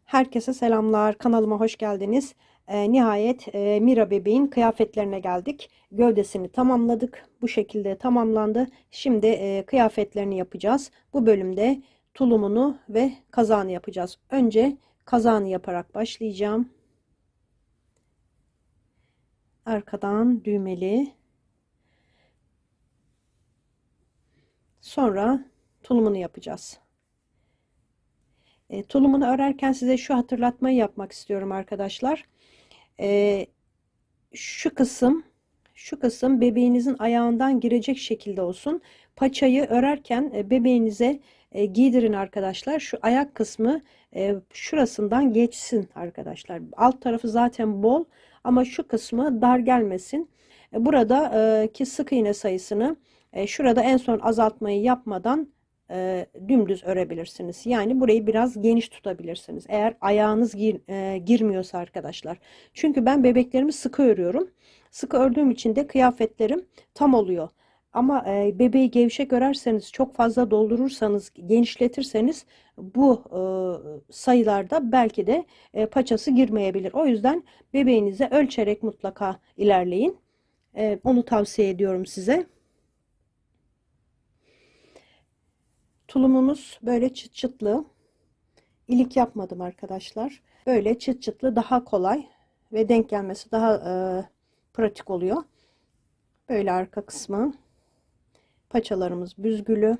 Herkese selamlar. Kanalıma hoş geldiniz. Nihayet Mira bebeğin kıyafetlerine geldik. Gövdesini tamamladık. Bu şekilde tamamlandı. Şimdi kıyafetlerini yapacağız. Bu bölümde tulumunu ve kazağını yapacağız. Önce kazağını yaparak başlayacağım. Arkadan düğmeli. Sonra tulumunu yapacağız. Tulumunu örerken size şu hatırlatmayı yapmak istiyorum arkadaşlar. E, şu kısım bebeğinizin ayağından girecek şekilde olsun. Paçayı örerken bebeğinize giydirin arkadaşlar. Şu ayak kısmı şurasından geçsin arkadaşlar. Alt tarafı zaten bol ama şu kısmı dar gelmesin. Buradaki sık iğne sayısını şurada en son azaltmayı yapmadan dümdüz örebilirsiniz. Yani burayı biraz geniş tutabilirsiniz. Eğer ayağınız girmiyorsa arkadaşlar. Çünkü ben bebeklerimi sıkı örüyorum. Sıkı ördüğüm için de kıyafetlerim tam oluyor. Ama bebeği gevşek örerseniz, çok fazla doldurursanız, genişletirseniz bu sayılarda belki de paçası girmeyebilir. O yüzden bebeğinize ölçerek mutlaka ilerleyin. Onu tavsiye ediyorum size. Tulumumuz böyle çıt çıtlı. İlik yapmadım arkadaşlar. Böyle çıt çıtlı daha kolay ve denk gelmesi daha pratik oluyor. Böyle arka kısmı. Paçalarımız büzgülü.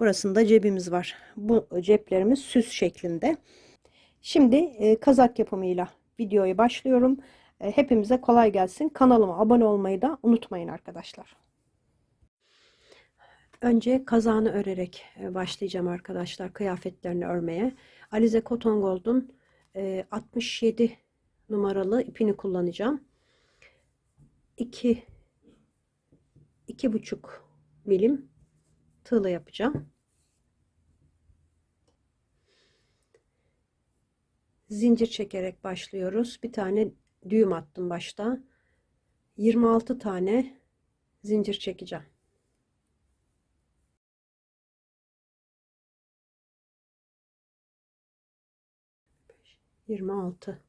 Burasında cebimiz var. Bu ceplerimiz süs şeklinde. Şimdi kazak yapımıyla videoya başlıyorum. Hepimize kolay gelsin. Kanalıma abone olmayı da unutmayın arkadaşlar. Önce kazağını örerek başlayacağım arkadaşlar kıyafetlerini örmeye. Alize Cotton Gold'un 67 numaralı ipini kullanacağım. 2,5 milim tığla yapacağım. Zincir çekerek başlıyoruz. Bir tane düğüm attım başta. 26 tane zincir çekeceğim. 26.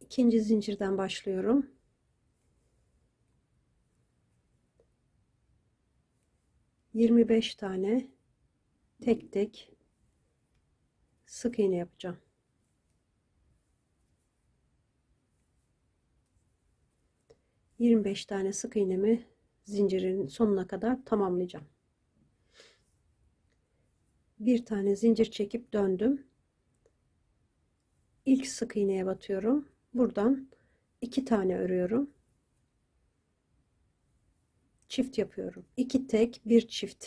İkinci zincirden başlıyorum. 25 tane tek tek sık iğne yapacağım. 25 tane sık iğnemi zincirin sonuna kadar tamamlayacağım. Bir tane zincir çekip döndüm. İlk sık iğneye batıyorum. Buradan 2 tane örüyorum. Çift yapıyorum. 2 tek, bir çift.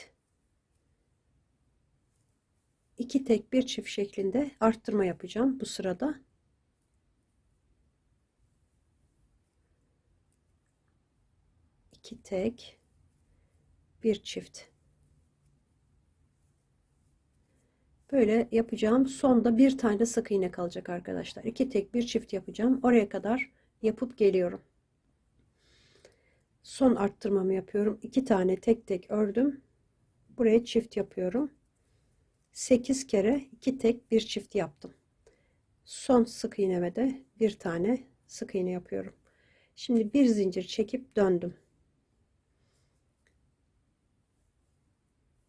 2 tek, bir çift şeklinde arttırma yapacağım bu sırada. İki tek, bir çift. Böyle yapacağım. Sonda bir tane sık iğne kalacak arkadaşlar. 2 tek, bir çift yapacağım. Oraya kadar yapıp geliyorum. Son arttırmamı yapıyorum. 2 tane tek tek ördüm. Buraya çift yapıyorum. 8 kere 2 tek, bir çift yaptım. Son sık iğneme de bir tane sık iğne yapıyorum. Şimdi bir zincir çekip döndüm.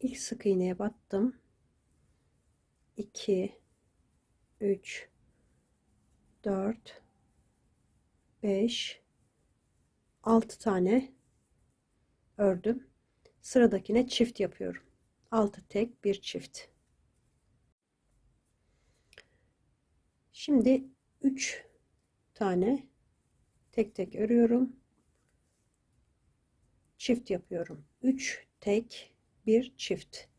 İlk sık iğneye battım. 2 3 4 5 6 tane ördüm. Sıradakine çift yapıyorum. 6 tek, bir çift. Şimdi 3 tane tek tek örüyorum. Çift yapıyorum. 3 tek, bir çift.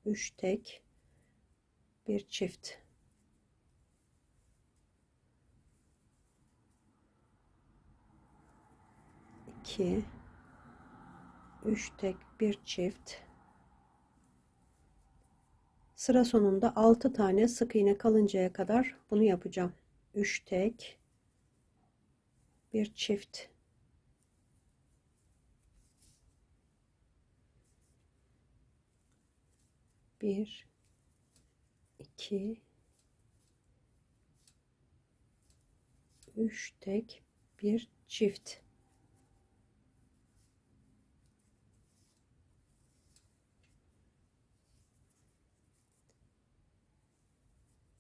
Üç tek, bir çift. İki, üç tek, bir çift. Sıra sonunda 6 tane sık iğne kalıncaya kadar bunu yapacağım. 3 tek, bir çift, bir, iki, üç tek, bir çift.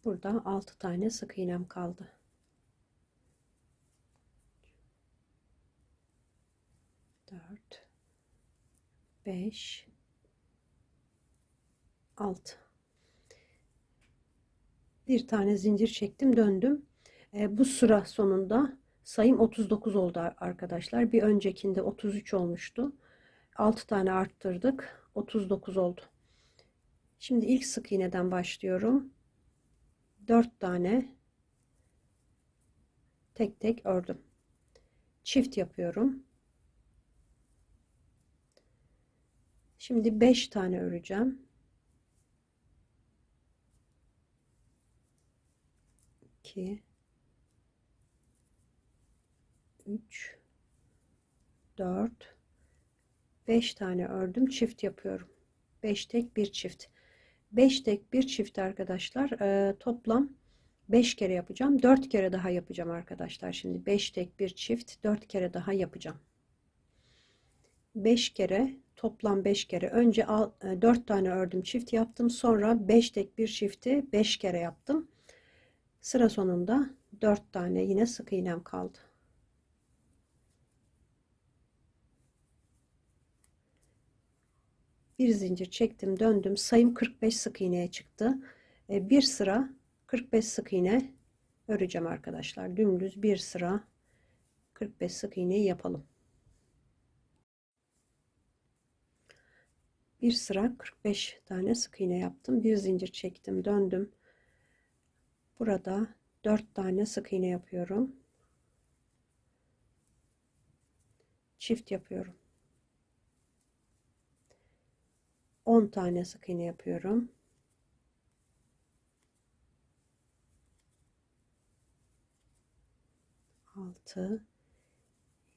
Burada 6 tane sık iğnem kaldı. 4, 5, 6. Bir tane zincir çektim, döndüm. Bu sıra sonunda sayım 39 oldu arkadaşlar. Bir öncekinde 33 olmuştu. 6 tane arttırdık. 39 oldu. Şimdi ilk sık iğneden başlıyorum. 4 tane tek tek ördüm. Çift yapıyorum. Şimdi 5 tane öreceğim. 2, 3, 4, 5 tane ördüm. Çift yapıyorum. 5 tek bir çift. 5 tek bir çift arkadaşlar. Toplam 5 kere yapacağım. 4 kere daha yapacağım arkadaşlar. Şimdi 5 tek bir çift 4 kere daha yapacağım. 5 kere, toplam 5 kere. Önce 4 tane ördüm, çift yaptım. Sonra 5 tek bir çifti 5 kere yaptım. Sıra sonunda 4 tane yine sık iğnem kaldı. Bir zincir çektim, döndüm. Sayım 45 sık iğneye çıktı. Bir sıra 45 sık iğne öreceğim arkadaşlar. Dümdüz bir sıra 45 sık iğneyi yapalım. Bir sıra 45 tane sık iğne yaptım. Bir zincir çektim, döndüm. Burada 4 tane sık iğne yapıyorum. Çift yapıyorum. 10 tane sık iğne yapıyorum. Altı,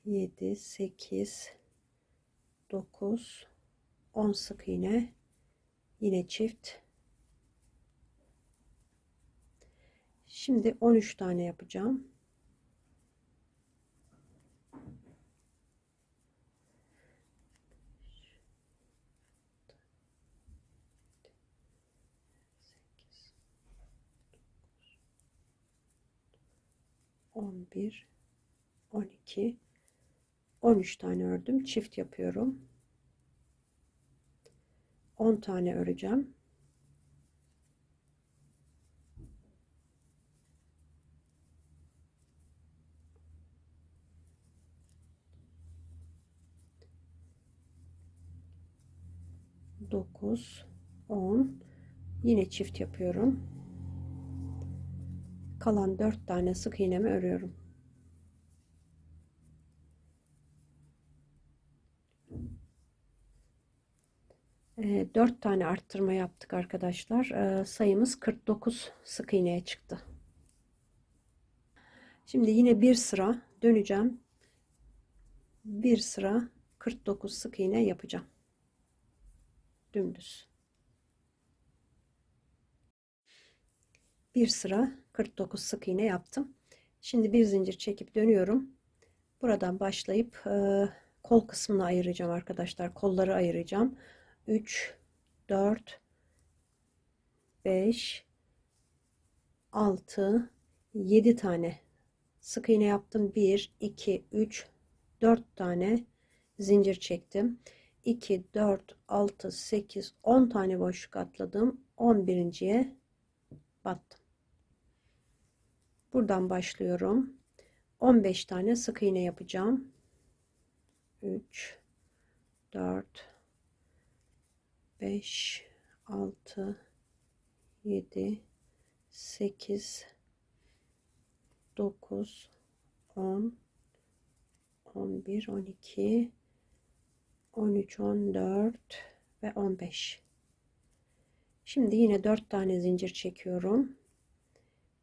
7, 8, 9, 10 sık iğne, yine çift. Şimdi 13 tane yapacağım. On bir, 12, 13 tane ördüm. Çift yapıyorum. 10 tane öreceğim. Dokuz, 10, yine çift yapıyorum. Kalan 4 tane sık iğnemi örüyorum. Dört tane arttırma yaptık arkadaşlar. Sayımız 49 sık iğneye çıktı. Şimdi yine bir sıra döneceğim. Bir sıra 49 sık iğne yapacağım. Dümdüz. Bir sıra 49 sık iğne yaptım. Şimdi bir zincir çekip dönüyorum. Buradan başlayıp kol kısmını ayıracağım arkadaşlar. Kolları ayıracağım. 3, 4, 5, 6, 7 tane sık iğne yaptım. 1, 2, 3, 4 tane zincir çektim. 2, 4, 6, 8, 10 tane boşluk atladım. 11.'ye battım. Buradan başlıyorum. 15 tane sık iğne yapacağım. 3, 4, 5, 6, 7, 8, 9, 10, 11, 12, 13, 14 ve 15. Şimdi yine 4 tane zincir çekiyorum.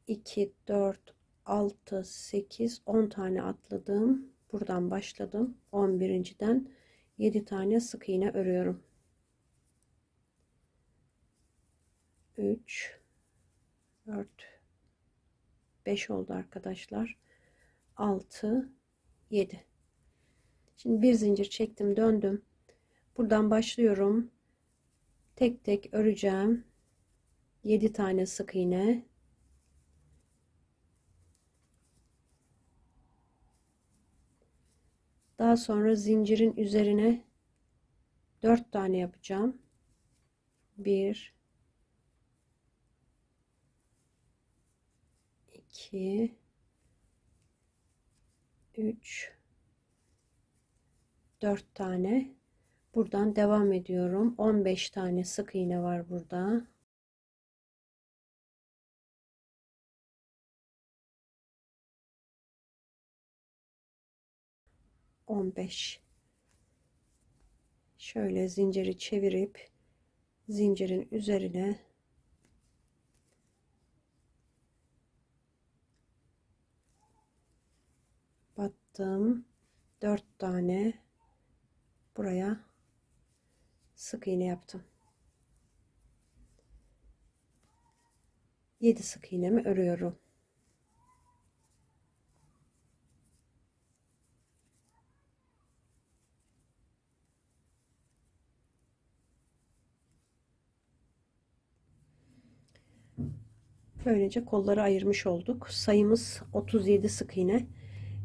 2, 4, 6, 8, 10 tane atladım. Buradan başladım. 11.den 7 tane sık iğne örüyorum. 3, 4, 5 oldu arkadaşlar. 6, 7. Şimdi bir zincir çektim, döndüm. Buradan başlıyorum. Tek tek öreceğim. 7 tane sık iğne. Daha sonra zincirin üzerine 4 tane yapacağım. 1, 2, 3, 4 tane. Buradan devam ediyorum. 15 tane sık iğne var burada. Şöyle zinciri çevirip zincirin üzerine battım. 4 tane buraya sık iğne yaptım. 7 sık iğnemi örüyorum. Böylece kolları ayırmış olduk. Sayımız 37 sık iğne.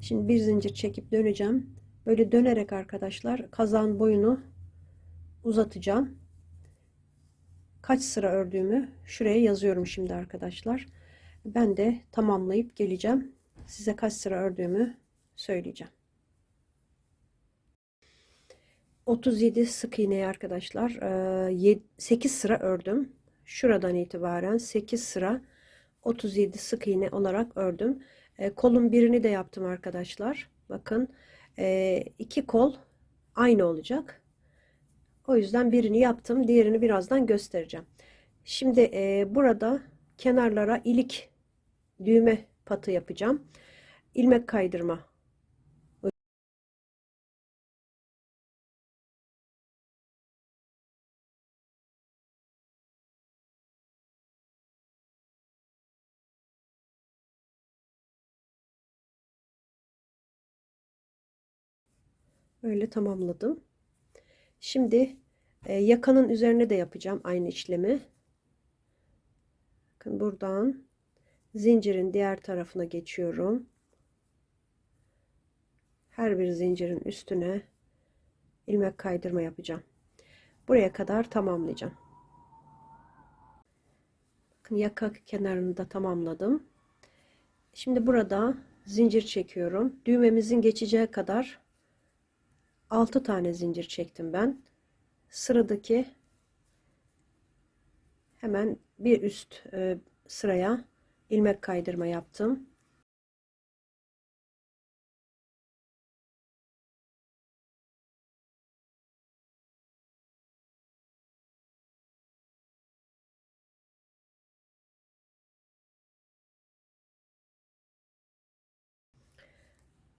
Şimdi bir zincir çekip döneceğim. Böyle dönerek arkadaşlar kazan boyunu uzatacağım. Kaç sıra ördüğümü şuraya yazıyorum şimdi arkadaşlar. Ben de tamamlayıp geleceğim. Size kaç sıra ördüğümü söyleyeceğim. 37 sık iğneyi arkadaşlar 8 sıra ördüm. Şuradan itibaren 8 sıra 37 sık iğne olarak ördüm. Kolun birini de yaptım arkadaşlar. Bakın iki kol aynı olacak. O yüzden birini yaptım. Diğerini birazdan göstereceğim. Şimdi burada kenarlara ilik düğme patı yapacağım. İlmek kaydırma. Öyle tamamladım. Şimdi yakanın üzerine de yapacağım aynı işlemi. Bakın buradan zincirin diğer tarafına geçiyorum. Her bir zincirin üstüne ilmek kaydırma yapacağım. Buraya kadar tamamlayacağım. Bakın yaka kenarını da tamamladım. Şimdi burada zincir çekiyorum. Düğmemizin geçeceği kadar 6 tane zincir çektim ben. Sıradaki hemen bir üst sıraya ilmek kaydırma yaptım.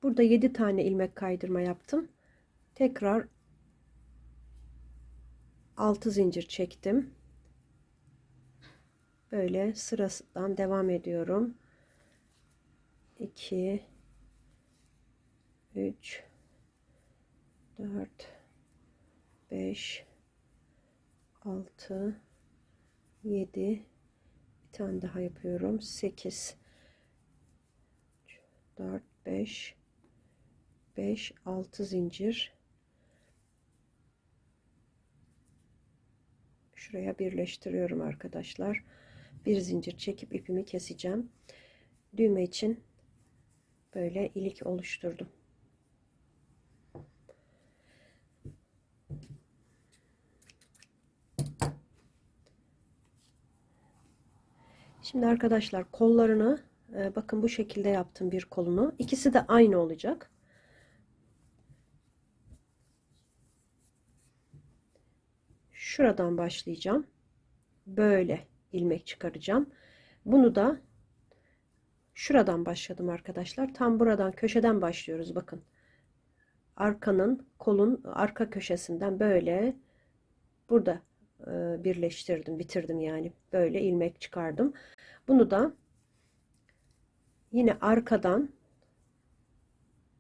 Burada 7 tane ilmek kaydırma yaptım. Tekrar 6 zincir çektim. Böyle sırasından devam ediyorum. 2 3 4 5 6 7 bir tane daha yapıyorum. 8 4 5 6 zincir. Şuraya birleştiriyorum arkadaşlar. Bir zincir çekip ipimi keseceğim. Düğme için böyle ilik oluşturdum. Şimdi arkadaşlar kollarını bakın bu şekilde yaptım bir kolunu. İkisi de aynı olacak. Şuradan başlayacağım. Böyle ilmek çıkaracağım. Bunu da Şuradan başladım arkadaşlar. Tam buradan köşeden başlıyoruz. Bakın. Kolun arka köşesinden böyle burada birleştirdim, bitirdim yani. Böyle ilmek çıkardım. Bunu da yine arkadan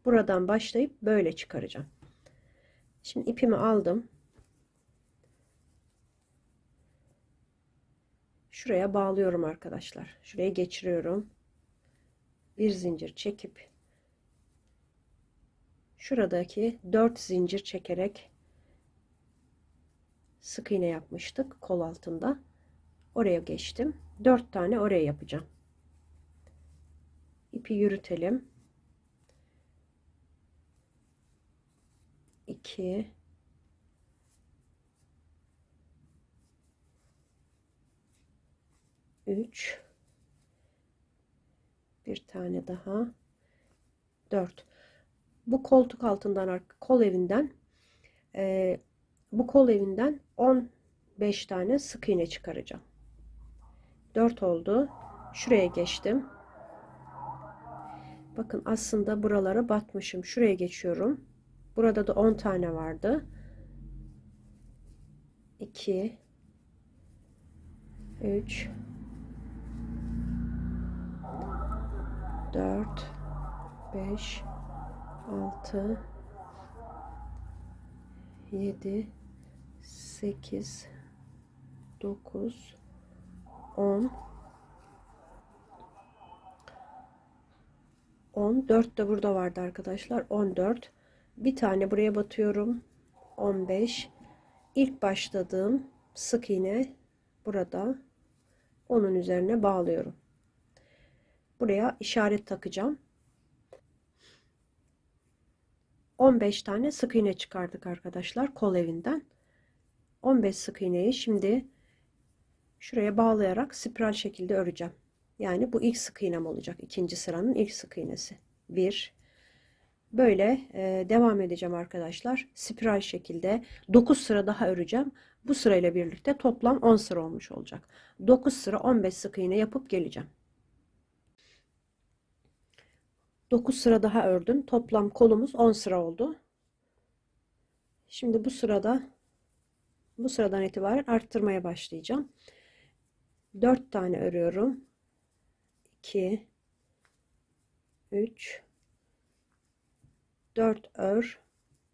buradan başlayıp böyle çıkaracağım. Şimdi ipimi aldım. Şuraya bağlıyorum arkadaşlar. Şuraya geçiriyorum. Bir zincir çekip şuradaki 4 zincir çekerek sık iğne yapmıştık kol altında. Oraya geçtim. 4 tane oraya yapacağım. İpi yürütelim. 2 3 bir tane daha 4. Bu koltuk altından kol evinden bu kol evinden 15 tane sık iğne çıkaracağım. 4 oldu. Şuraya geçtim. Bakın aslında buralara batmışım. Şuraya geçiyorum. Burada da 10 tane vardı. 2 3 4 5 6 7 8 9 10 14 de burada vardı arkadaşlar. 14. Bir tane buraya batıyorum. 15. İlk başladığım sık iğne burada. Onun üzerine bağlıyorum. Buraya işaret takacağım. 15 tane sık iğne çıkardık arkadaşlar kol evinden. 15 sık iğneyi şimdi şuraya bağlayarak spiral şekilde öreceğim. Yani bu ilk sık iğnem olacak. İkinci sıranın ilk sık iğnesi. 1. Böyle devam edeceğim arkadaşlar. Spiral şekilde 9 sıra daha öreceğim. Bu sırayla birlikte toplam 10 sıra olmuş olacak. 9 sıra 15 sık iğne yapıp geleceğim. 9 sıra daha ördüm. Toplam kolumuz 10 sıra oldu. Şimdi bu sıradan itibaren arttırmaya başlayacağım. 4 tane örüyorum. 2 3 4 ör,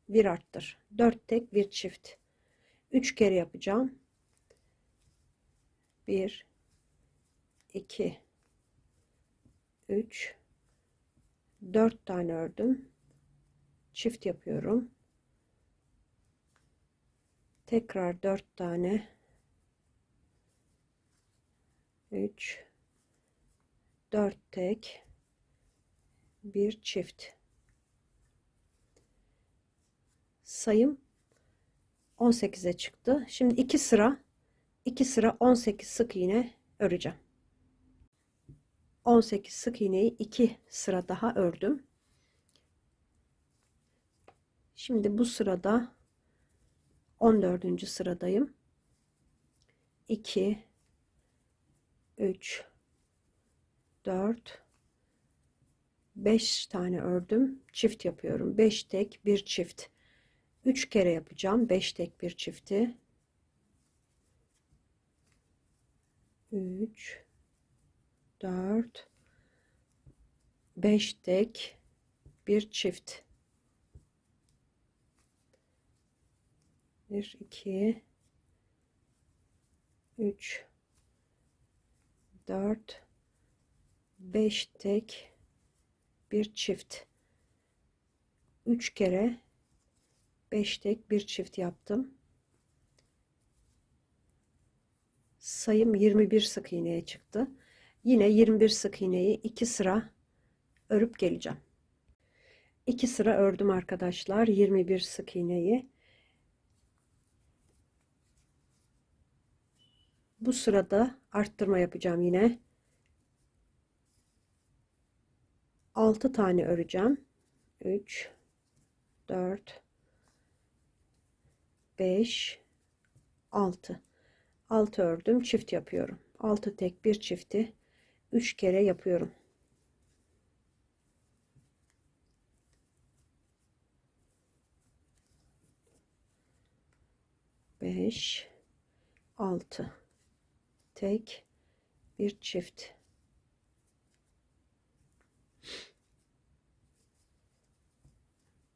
1 arttır. 4 tek, 1 çift. 3 kere yapacağım. 1 2 3 4 tane ördüm. Çift yapıyorum. Tekrar 4 tane. 3 4 tek, 1 çift. Sayım 18'e çıktı. Şimdi 2 sıra 18 sık iğne öreceğim. 18 sık iğneyi 2 sıra daha ördüm. Şimdi bu sırada 14. sıradayım. 2 3 4 5 tane ördüm. Çift yapıyorum. 5 tek, 1 çift. 3 kere yapacağım. 5 tek, 1 çifti. 3 4 5 tek, 1 çift. 1 2 3 4 5 tek, 1 çift. 3 kere 5 tek, 1 çift yaptım. Sayım 21 sık iğneye çıktı. Yine 21 sık iğneyi 2 sıra örüp geleceğim. 2 sıra ördüm arkadaşlar. 21 sık iğneyi. Bu sırada arttırma yapacağım yine. 6 tane öreceğim. 3 4 5 6 6 ördüm, çift yapıyorum. 6 tek, 1 çifti 3 kere yapıyorum. 5 6 tek, bir çift.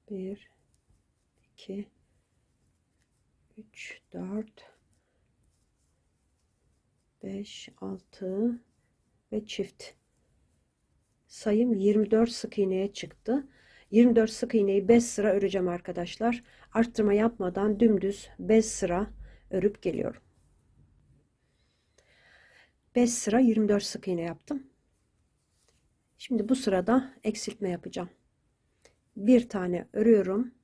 Bir, iki, üç, dört, 5 6 ve çift. Sayım 24 sık iğneye çıktı. 24 sık iğneyi 5 sıra öreceğim arkadaşlar. Arttırma yapmadan dümdüz 5 sıra örüp geliyorum. 5 sıra 24 sık iğne yaptım. Şimdi bu sırada eksiltme yapacağım. Bir tane örüyorum.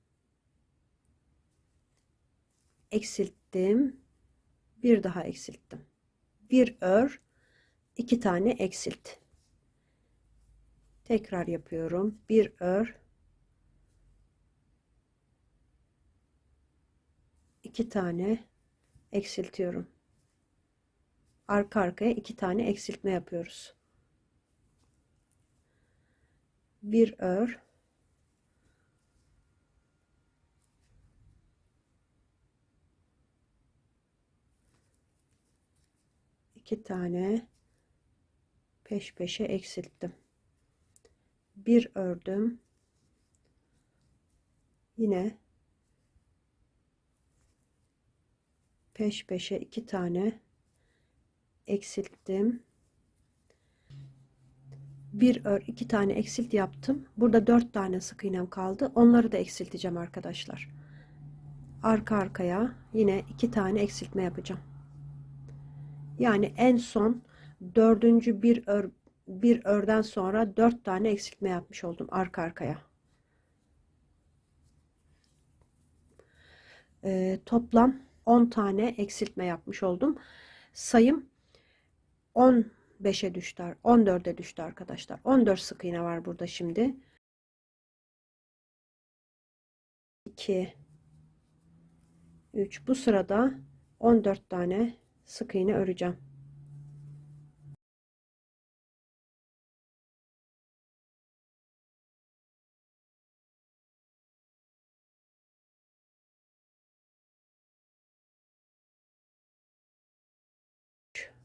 Eksilttim. Bir daha eksilttim. Bir ör, 2 tane eksilt. Tekrar yapıyorum. Bir ör, 2 tane eksiltiyorum. Arka arkaya 2 tane eksiltme yapıyoruz. Bir ör, 2 tane peş peşe eksilttim. Bir ördüm. Yine peş peşe 2 tane eksilttim. Bir ör, 2 tane eksilt yaptım. Burada 4 tane sık iğnem kaldı. Onları da eksilteceğim arkadaşlar. Arka arkaya yine 2 tane eksiltme yapacağım. Yani en son dördüncü bir örden sonra 4 tane eksiltme yapmış oldum arka arkaya. Toplam 10 tane eksiltme yapmış oldum. Sayım 15'e düştü, 14'e düştü arkadaşlar. 14 sık iğne var burada şimdi. 2 3, bu sırada 14 tane sık iğne öreceğim.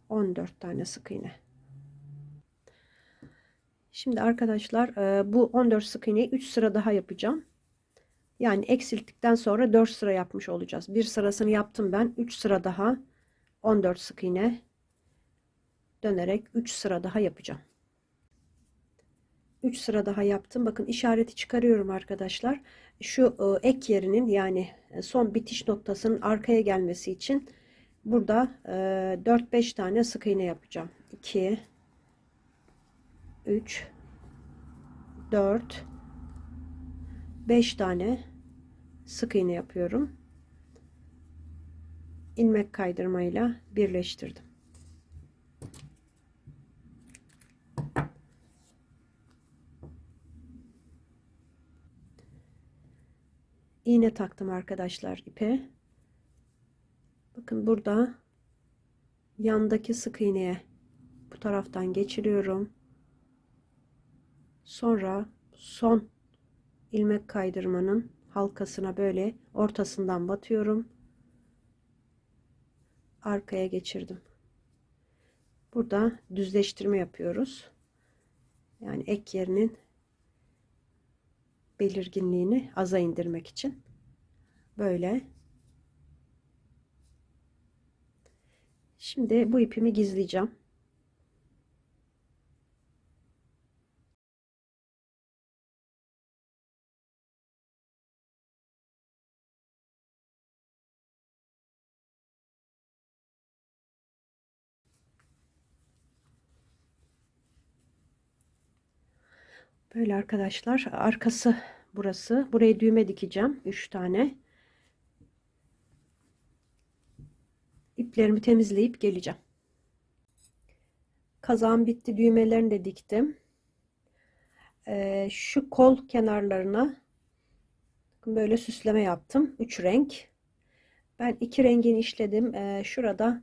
On dört tane sık iğne. Şimdi arkadaşlar bu 14 sık iğneyi 3 sıra daha yapacağım. Yani eksilttikten sonra 4 sıra yapmış olacağız. Bir sırasını yaptım ben. 3 sıra daha 14 sık iğne dönerek 3 sıra daha yapacağım. 3 sıra daha yaptım. Bakın işareti çıkarıyorum arkadaşlar. Şu ek yerinin yani son bitiş noktasının arkaya gelmesi için burada 4-5 tane sık iğne yapacağım. 2 3 4 5 tane sık iğne yapıyorum. İlmek kaydırmayla birleştirdim. İğne taktım arkadaşlar ipe. Bakın burada yandaki sık iğneye bu taraftan geçiriyorum. Sonra son ilmek kaydırmanın halkasına böyle ortasından batıyorum. Arkaya geçirdim. Burada düzleştirme yapıyoruz. Yani ek yerinin belirginliğini aza indirmek için. Böyle. Şimdi bu ipimi gizleyeceğim. Böyle arkadaşlar, arkası burası. Buraya düğme dikeceğim. 3 tane. İplerimi temizleyip geleceğim. Kazağım bitti. Düğmelerini de diktim. Şu kol kenarlarına böyle süsleme yaptım. 3 renk. Ben 2 rengini işledim. Şurada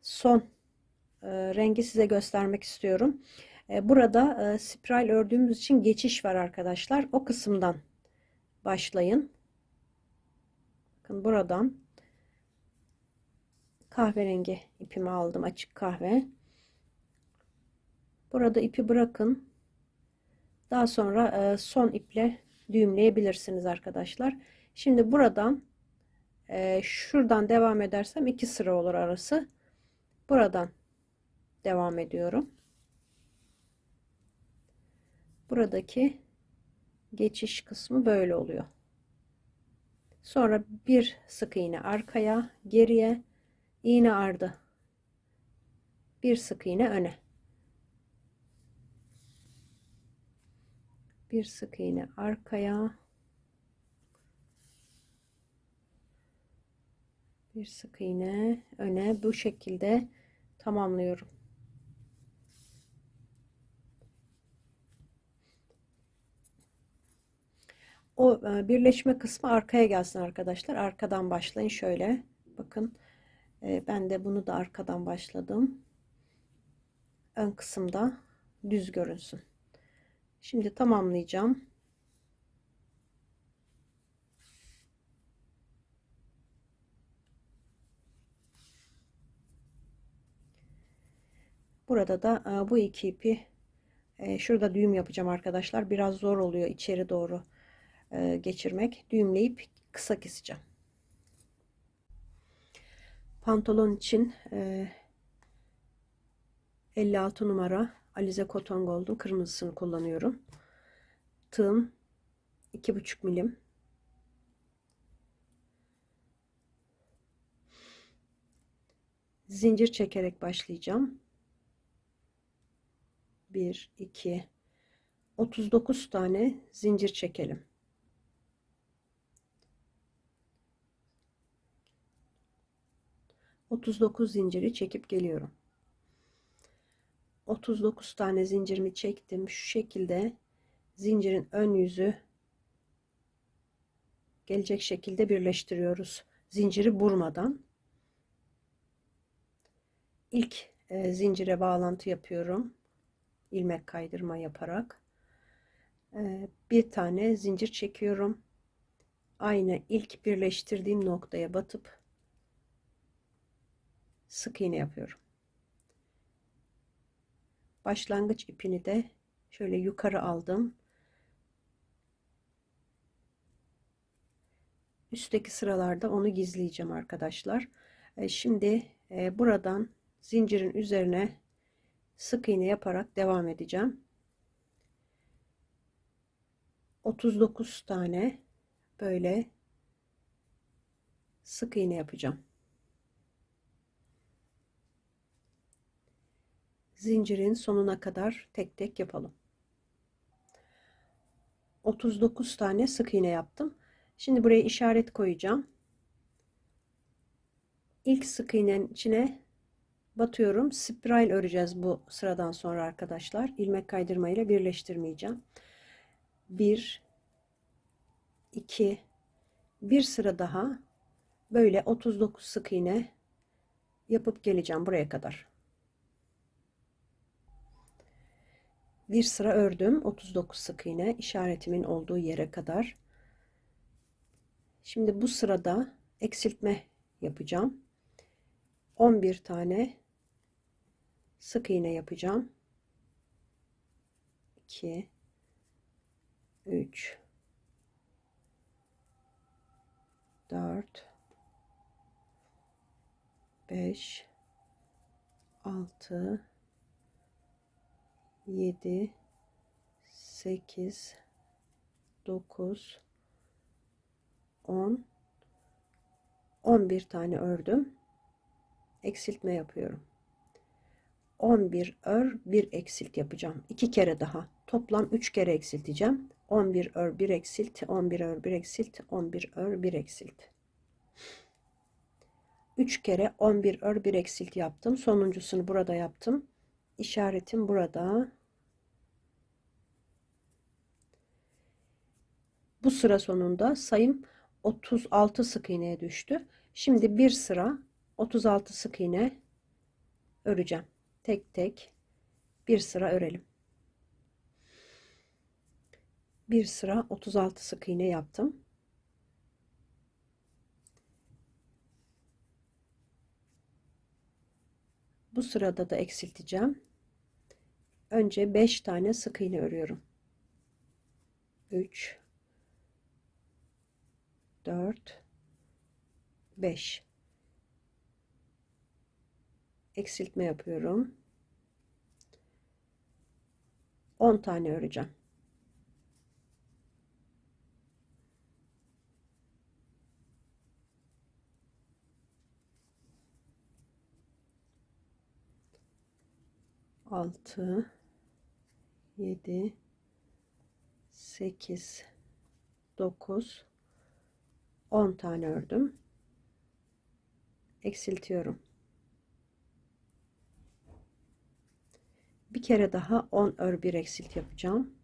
son rengi size göstermek istiyorum. Burada spiral ördüğümüz için geçiş var arkadaşlar. O kısımdan başlayın. Bakın buradan kahverengi ipimi aldım, açık kahve. Burada ipi bırakın. Daha sonra son iple düğümleyebilirsiniz arkadaşlar. Şimdi buradan şuradan devam edersem 2 sıra olur arası. Buradan devam ediyorum. Buradaki geçiş kısmı böyle oluyor. Sonra bir sık iğne arkaya, geriye, iğne ardı, bir sık iğne öne, bir sık iğne arkaya, bir sık iğne öne, bu şekilde tamamlıyorum. O birleşme kısmı arkaya gelsin arkadaşlar. Arkadan başlayın şöyle. Bakın ben de bunu da arkadan başladım. Ön kısımda düz görünsün. Şimdi tamamlayacağım. Burada da bu iki ipi şurada düğüm yapacağım arkadaşlar. Biraz zor oluyor içeri doğru geçirmek. Düğümleyip kısa keseceğim. Pantolon için 56 numara Alize Cotton Gold'un kırmızısını kullanıyorum. Tığım 2,5 milim. Zincir çekerek başlayacağım. 1 2 39 tane zincir çekelim. ...39 zinciri çekip geliyorum. 39 tane zincirimi çektim. Şu şekilde zincirin ön yüzü gelecek şekilde birleştiriyoruz. Zinciri burmadan. İlk zincire bağlantı yapıyorum. İlmek kaydırma yaparak. Bir tane zincir çekiyorum. Aynı ilk birleştirdiğim noktaya batıp sık iğne yapıyorum. Başlangıç ipini de şöyle yukarı aldım. Üstteki sıralarda onu gizleyeceğim arkadaşlar. Şimdi buradan zincirin üzerine sık iğne yaparak devam edeceğim. 39 tane böyle sık iğne yapacağım. Zincirin sonuna kadar tek tek yapalım. 39 tane sık iğne yaptım. Şimdi buraya işaret koyacağım. İlk sık iğnenin içine batıyorum. Spiral öreceğiz bu sıradan sonra arkadaşlar. İlmek kaydırma ile birleştirmeyeceğim. 1 2 bir sıra daha böyle 39 sık iğne yapıp geleceğim buraya kadar. Bir sıra ördüm. 39 sık iğne işaretimin olduğu yere kadar. Şimdi bu sırada eksiltme yapacağım. 11 tane sık iğne yapacağım. 2 3 4 5 6 7 8 9 10 11 tane ördüm. Eksiltme yapıyorum. 11 ör 1 eksilt yapacağım. 2 kere daha. Toplam 3 kere eksilteceğim. 11 ör 1 eksilt, 11 ör 1 eksilt, 11 ör 1 eksilt. 3 kere 11 ör 1 eksilt yaptım. Sonuncusunu burada yaptım. İşaretim burada. Bu sıra sonunda sayım 36 sık iğneye düştü. Şimdi bir sıra 36 sık iğne öreceğim. Tek tek bir sıra örelim. Bir sıra 36 sık iğne yaptım. Bu sırada da eksilteceğim. Önce 5 tane sık iğne örüyorum. 3 4 5 eksiltme yapıyorum. 10 tane öreceğim. Altı, 7, 8, 9, 10 tane ördüm. Eksiltiyorum. Bir kere daha 10 ör bir eksilt yapacağım.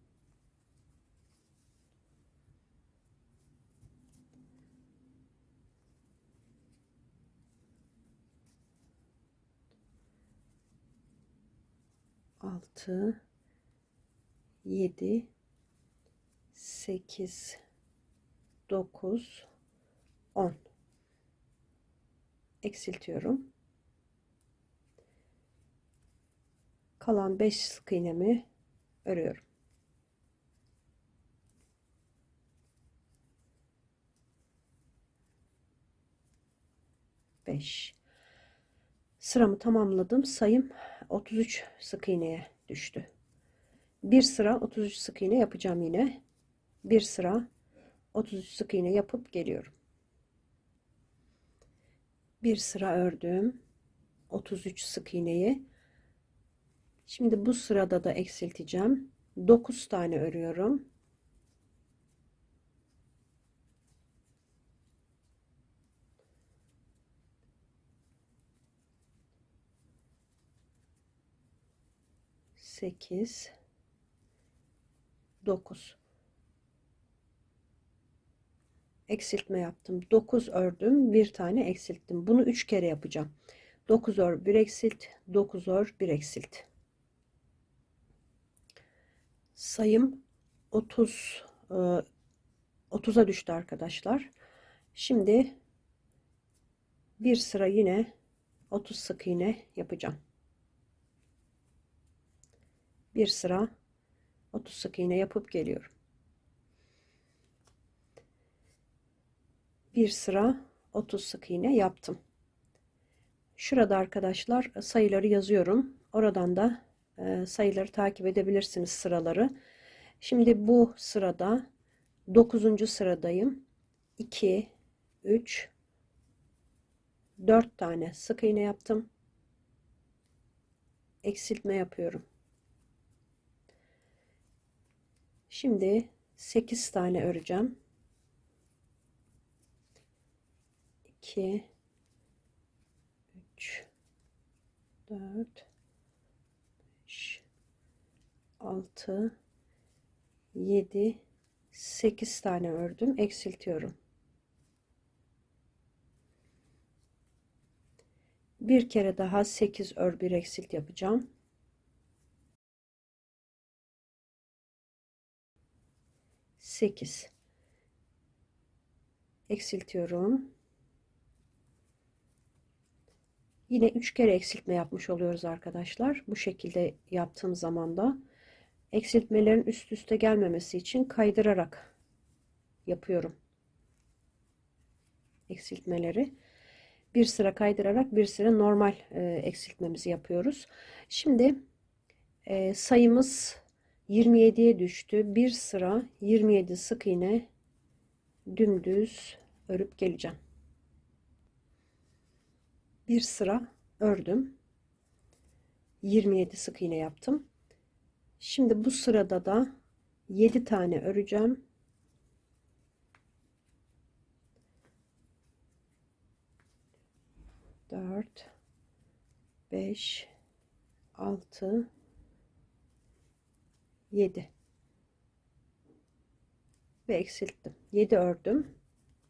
Altı, 7, 8, 9, 10 eksiltiyorum. Kalan 5 sık iğnemi örüyorum. Sıramı tamamladım. Sayım 33 sık iğneye düştü. Bir sıra 33 sık iğne yapacağım yine. Bir sıra 33 sık iğne yapıp geliyorum. Bir sıra ördüm. 33 sık iğneyi. Şimdi bu sırada da eksilteceğim. 9 tane örüyorum. Sekiz, 9 eksiltme yaptım. 9 ördüm. Bir tane eksilttim. Bunu 3 kere yapacağım. 9 ör, 1 eksilt, 9 ör, 1 eksilt. Sayım 30 30'a düştü arkadaşlar. Şimdi bir sıra yine 30 sık iğne yapacağım. Bir sıra 30 sık iğne yapıp geliyorum. Bir sıra 30 sık iğne yaptım. Şurada arkadaşlar sayıları yazıyorum. Oradan da sayıları takip edebilirsiniz, sıraları. Şimdi bu sırada 9. sıradayım. 2, 3, 4 tane sık iğne yaptım. Eksiltme yapıyorum. Şimdi 8 tane öreceğim. 2, 3, 4, 5, 6, 7, 8 tane ördüm. Eksiltiyorum. Bir kere daha 8 ör bir eksilt yapacağım. 8 eksiltiyorum. Yine 3 kere eksiltme yapmış oluyoruz arkadaşlar. Bu şekilde yaptığım zaman da eksiltmelerin üst üste gelmemesi için kaydırarak yapıyorum eksiltmeleri. Bir sıra kaydırarak bir sıra normal eksiltmemizi yapıyoruz. Şimdi sayımız 27'ye düştü. Bir sıra 27 sık iğne dümdüz örüp geleceğim. Bir sıra ördüm. 27 sık iğne yaptım. Şimdi bu sırada da 7 tane öreceğim. 4, 5, 6, 7 ve eksilttim. 7 ördüm.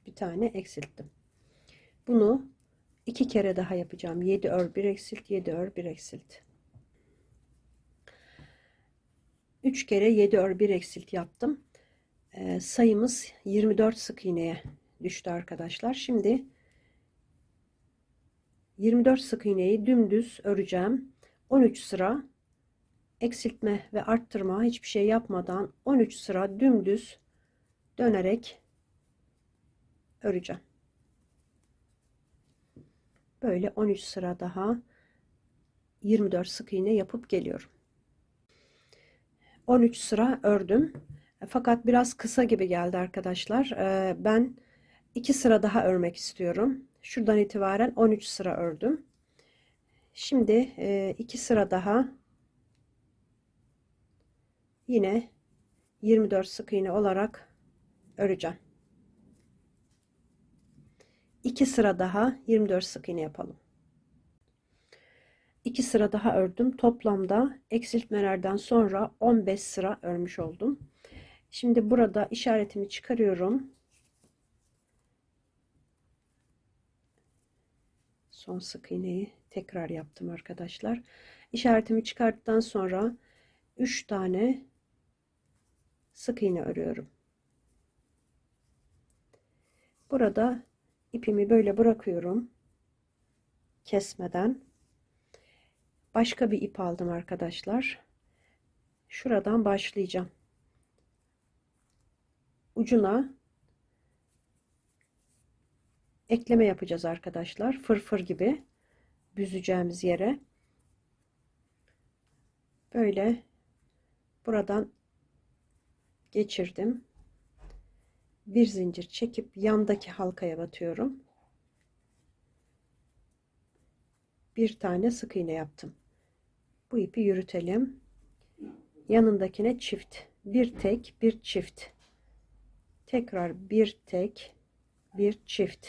Bir tane eksilttim. Bunu 2 kere daha yapacağım. 7 ör 1 eksilt, 7 ör 1 eksilt. 3 kere 7 ör 1 eksilt yaptım. Sayımız 24 sık iğneye düştü arkadaşlar. Şimdi 24 sık iğneyi dümdüz öreceğim. 13 sıra eksiltme ve arttırma hiçbir şey yapmadan 13 sıra dümdüz dönerek öreceğim. Böyle 13 sıra daha 24 sık iğne yapıp geliyorum. 13 sıra ördüm. Fakat biraz kısa gibi geldi arkadaşlar. Ben 2 sıra daha örmek istiyorum. Şuradan itibaren 13 sıra ördüm. Şimdi 2 sıra daha yine 24 sık iğne olarak öreceğim. 2 sıra daha 24 sık iğne yapalım. 2 sıra daha ördüm. Toplamda eksiltmelerden sonra 15 sıra örmüş oldum. Şimdi burada işaretimi çıkarıyorum. Son sık iğneyi tekrar yaptım arkadaşlar. İşaretimi çıkarttıktan sonra 3 tane sık iğne örüyorum. Burada ipimi böyle bırakıyorum. Kesmeden. Başka bir ip aldım arkadaşlar. Şuradan başlayacağım. Ucuna ekleme yapacağız arkadaşlar. Fırfır gibi büzeceğimiz yere. Böyle buradan geçirdim. Bir zincir çekip yandaki halkaya batıyorum. Bir tane sık iğne yaptım. Bu ipi yürütelim. Yanındakine çift. Bir tek, bir çift. Tekrar bir tek, bir çift.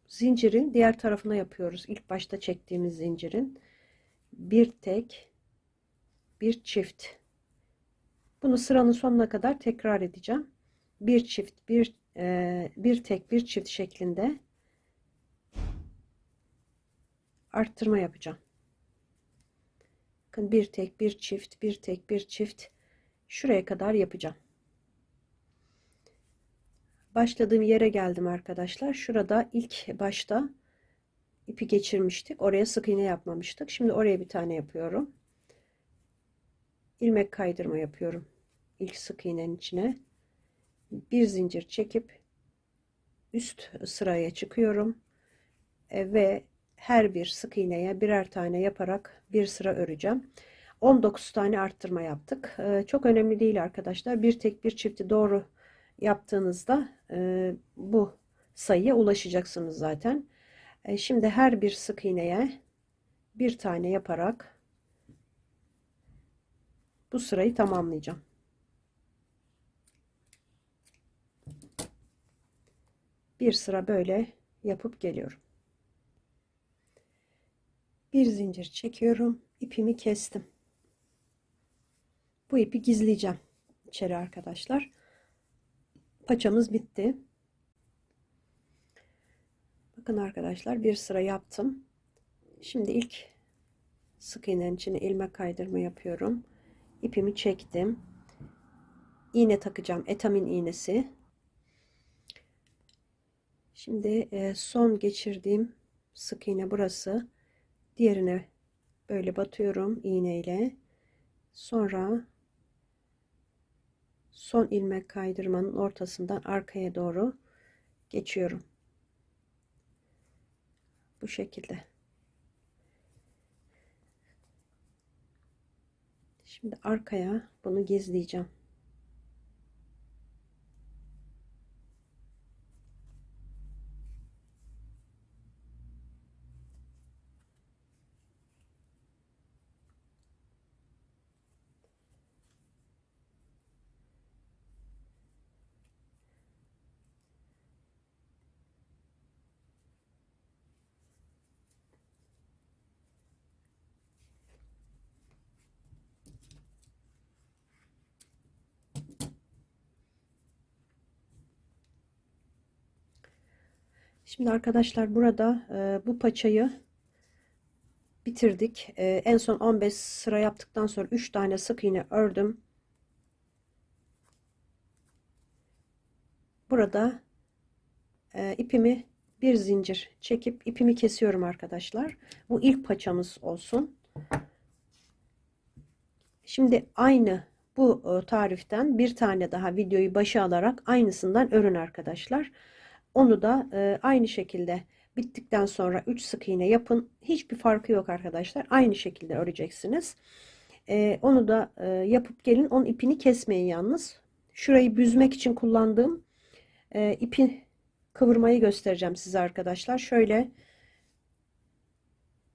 Zincirin diğer tarafına yapıyoruz. İlk başta çektiğimiz zincirin bir tek, bir çift. Bunu sıranın sonuna kadar tekrar edeceğim. Bir çift, bir tek, bir çift şeklinde arttırma yapacağım. Bakın bir tek, bir çift, bir tek, bir çift şuraya kadar yapacağım. Başladığım yere geldim arkadaşlar. Şurada ilk başta ipi geçirmiştik. Oraya sık iğne yapmamıştık. Şimdi oraya bir tane yapıyorum. İlmek kaydırma yapıyorum. İlk sık iğnenin içine bir zincir çekip üst sıraya çıkıyorum. Ve her bir sık iğneye birer tane yaparak bir sıra öreceğim. 19 tane arttırma yaptık. Çok önemli değil arkadaşlar. Bir tek bir çifti doğru yaptığınızda bu sayıya ulaşacaksınız zaten. Şimdi her bir sık iğneye bir tane yaparak bu sırayı tamamlayacağım. Bir sıra böyle yapıp geliyorum. Bir zincir çekiyorum. İpimi kestim. Bu ipi gizleyeceğim içeri arkadaşlar. Paçamız bitti. Bakın arkadaşlar bir sıra yaptım. Şimdi ilk sık iğnenin içine ilmek kaydırma yapıyorum. İpimi çektim. İğne takacağım. Etamin iğnesi. Şimdi son geçirdiğim sık iğne burası. Diğerine böyle batıyorum iğneyle. Sonra son ilmek kaydırmanın ortasından arkaya doğru geçiyorum. Bu şekilde. Şimdi arkaya bunu gizleyeceğim. Şimdi arkadaşlar burada bu paçayı bitirdik. En son 15 sıra yaptıktan sonra 3 tane sık iğne ördüm. burada ipimi bir zincir çekip ipimi kesiyorum arkadaşlar. Bu ilk paçamız olsun. Şimdi aynı bu tariften bir tane daha videoyu başa alarak aynısından örün arkadaşlar. Onu da aynı şekilde bittikten sonra 3 sık iğne yapın. Hiçbir farkı yok arkadaşlar. Aynı şekilde öreceksiniz. Onu da yapıp gelin. Onun ipini kesmeyin yalnız. Şurayı büzmek için kullandığım ipi kıvırmayı göstereceğim size arkadaşlar. Şöyle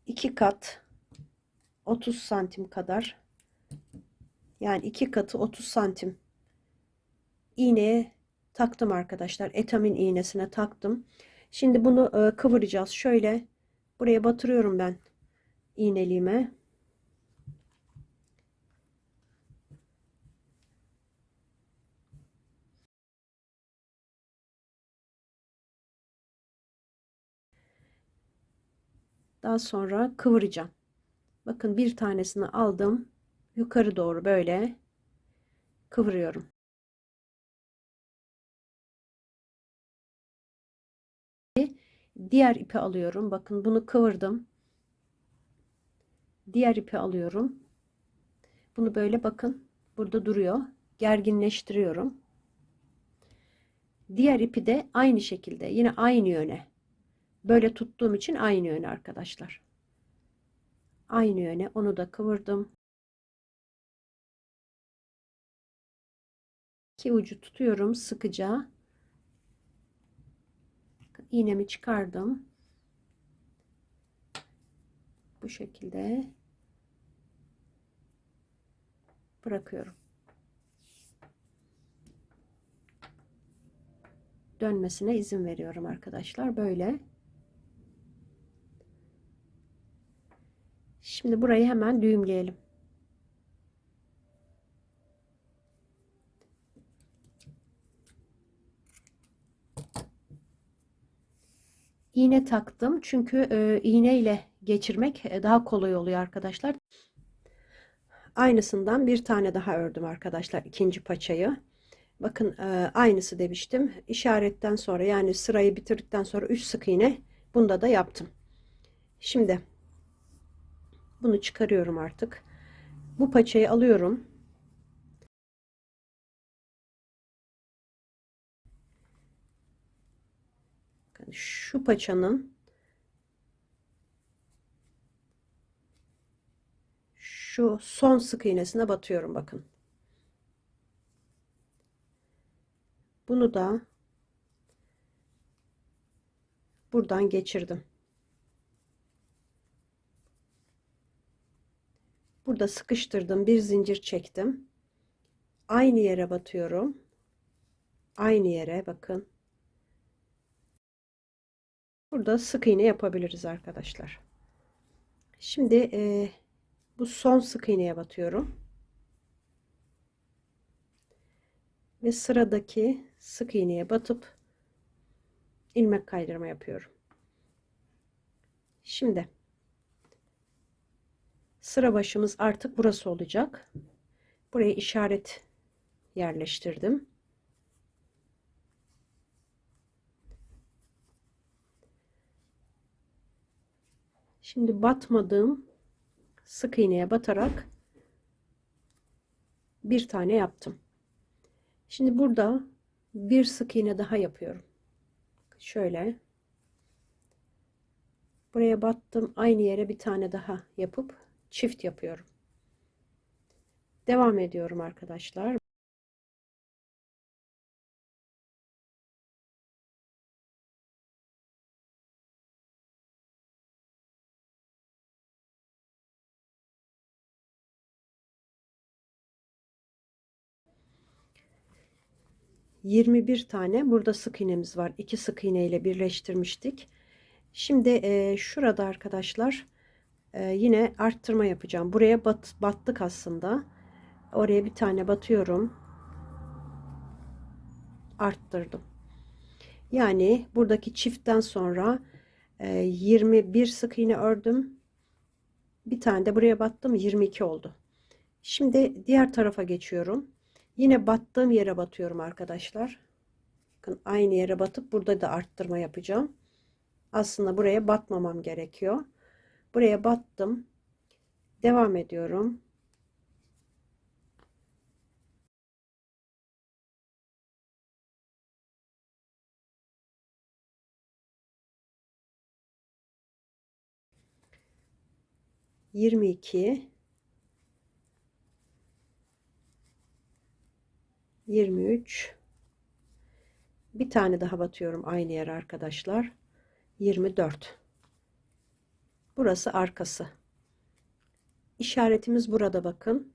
2 kat 30 santim kadar, yani 2 katı 30 santim iğneye taktım arkadaşlar. Etamin iğnesine taktım. Şimdi bunu kıvıracağız. Şöyle buraya batırıyorum ben iğneliğime. Daha sonra kıvıracağım. Bakın bir tanesini aldım. Yukarı doğru böyle kıvırıyorum. Diğer ipi alıyorum. Bakın bunu kıvırdım. Diğer ipi alıyorum. Bunu böyle bakın burada duruyor. Gerginleştiriyorum. Diğer ipi de aynı şekilde yine aynı yöne. Böyle tuttuğum için aynı yöne arkadaşlar. Aynı yöne onu da kıvırdım. İki ucu tutuyorum sıkıca. İğnemi çıkardım. Bu şekilde bırakıyorum. Dönmesine izin veriyorum arkadaşlar. Böyle. Şimdi burayı hemen düğümleyelim. İğne taktım. Çünkü iğne ile geçirmek daha kolay oluyor arkadaşlar. Aynısından bir tane daha ördüm arkadaşlar. İkinci paçayı. Bakın aynısı demiştim. İşaretten sonra, yani sırayı bitirdikten sonra 3 sık iğne bunda da yaptım. Şimdi bunu çıkarıyorum artık. Bu paçayı alıyorum. Şu paçanın şu son sık iğnesine batıyorum bakın. Bunu da buradan geçirdim. Burada sıkıştırdım. Bir zincir çektim. Aynı yere batıyorum. Aynı yere bakın. Burada sık iğne yapabiliriz arkadaşlar. Şimdi bu son sık iğneye batıyorum. Ve sıradaki sık iğneye batıp ilmek kaydırma yapıyorum. Şimdi sıra başımız artık burası olacak. Buraya işaret yerleştirdim. Şimdi batmadığım sık iğneye batarak bir tane yaptım. Şimdi burada bir sık iğne daha yapıyorum. Şöyle buraya battım, aynı yere bir tane daha yapıp çift yapıyorum. Devam ediyorum arkadaşlar. ...21 tane burada sık iğnemiz var. 2 sık iğne ile birleştirmiştik. Şimdi şurada arkadaşlar yine arttırma yapacağım. Buraya battık aslında. Oraya bir tane batıyorum. Arttırdım. Yani buradaki çiftten sonra 21 sık iğne ördüm. Bir tane de buraya battım. 22 oldu. Şimdi diğer tarafa geçiyorum. Yine battığım yere batıyorum arkadaşlar. Bakın aynı yere batıp burada da arttırma yapacağım. Aslında buraya batmamam gerekiyor. Buraya battım. Devam ediyorum. Yirmi iki, 23, bir tane daha batıyorum aynı yere arkadaşlar. 24. Burası arkası. İşaretimiz burada bakın.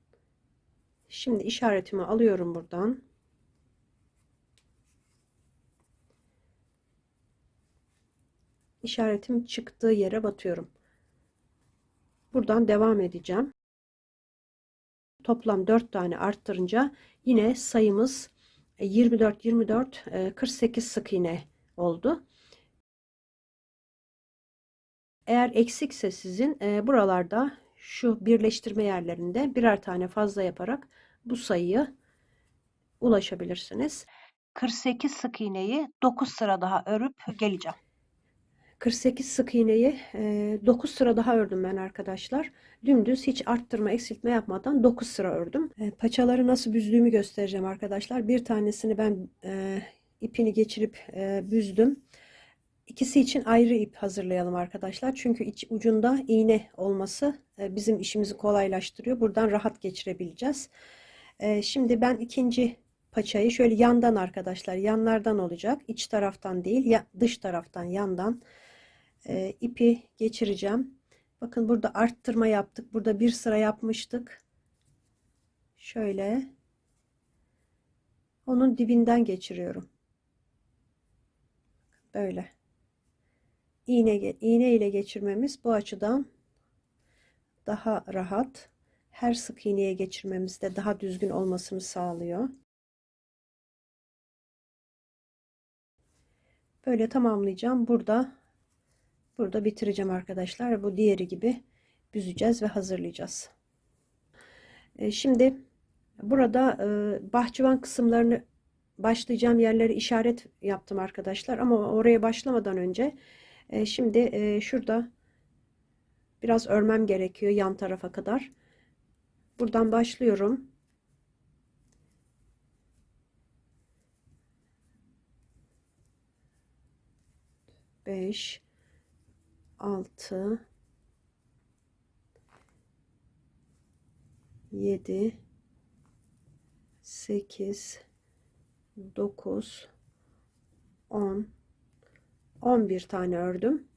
Şimdi işaretimi alıyorum buradan. İşaretim çıktığı yere batıyorum. Buradan devam edeceğim. Toplam 4 tane arttırınca yine sayımız 24 24 48 sık iğne oldu. Eğer eksikse sizin buralarda şu birleştirme yerlerinde birer tane fazla yaparak bu sayıyı ulaşabilirsiniz. 48 sık iğneyi 9 sıra daha örüp geleceğim. 48 sık iğneyi 9 sıra daha ördüm ben arkadaşlar. Dümdüz hiç arttırma eksiltme yapmadan 9 sıra ördüm. Paçaları nasıl büzdüğümü göstereceğim arkadaşlar. Bir tanesini ben ipini geçirip büzdüm. İkisi için ayrı ip hazırlayalım arkadaşlar. Çünkü iç ucunda iğne olması bizim işimizi kolaylaştırıyor. Buradan rahat geçirebileceğiz. Şimdi ben ikinci paçayı şöyle yandan arkadaşlar, yanlardan olacak. İç taraftan değil, ya dış taraftan, yandan ipi geçireceğim. Bakın burada arttırma yaptık. Burada bir sıra yapmıştık. Şöyle onun dibinden geçiriyorum. Böyle. İğne ile geçirmemiz bu açıdan daha rahat. Her sık iğneye geçirmemizde daha düzgün olmasını sağlıyor. Böyle tamamlayacağım. Burada bitireceğim arkadaşlar. Bu diğeri gibi büzeceğiz ve hazırlayacağız. Şimdi burada bahçıvan kısımlarını başlayacağım yerleri işaret yaptım arkadaşlar. Ama oraya başlamadan önce şimdi şurada biraz örmem gerekiyor yan tarafa kadar. Buradan başlıyorum. 5, 6, 7, 8, 9, 10, 11 tane ördüm.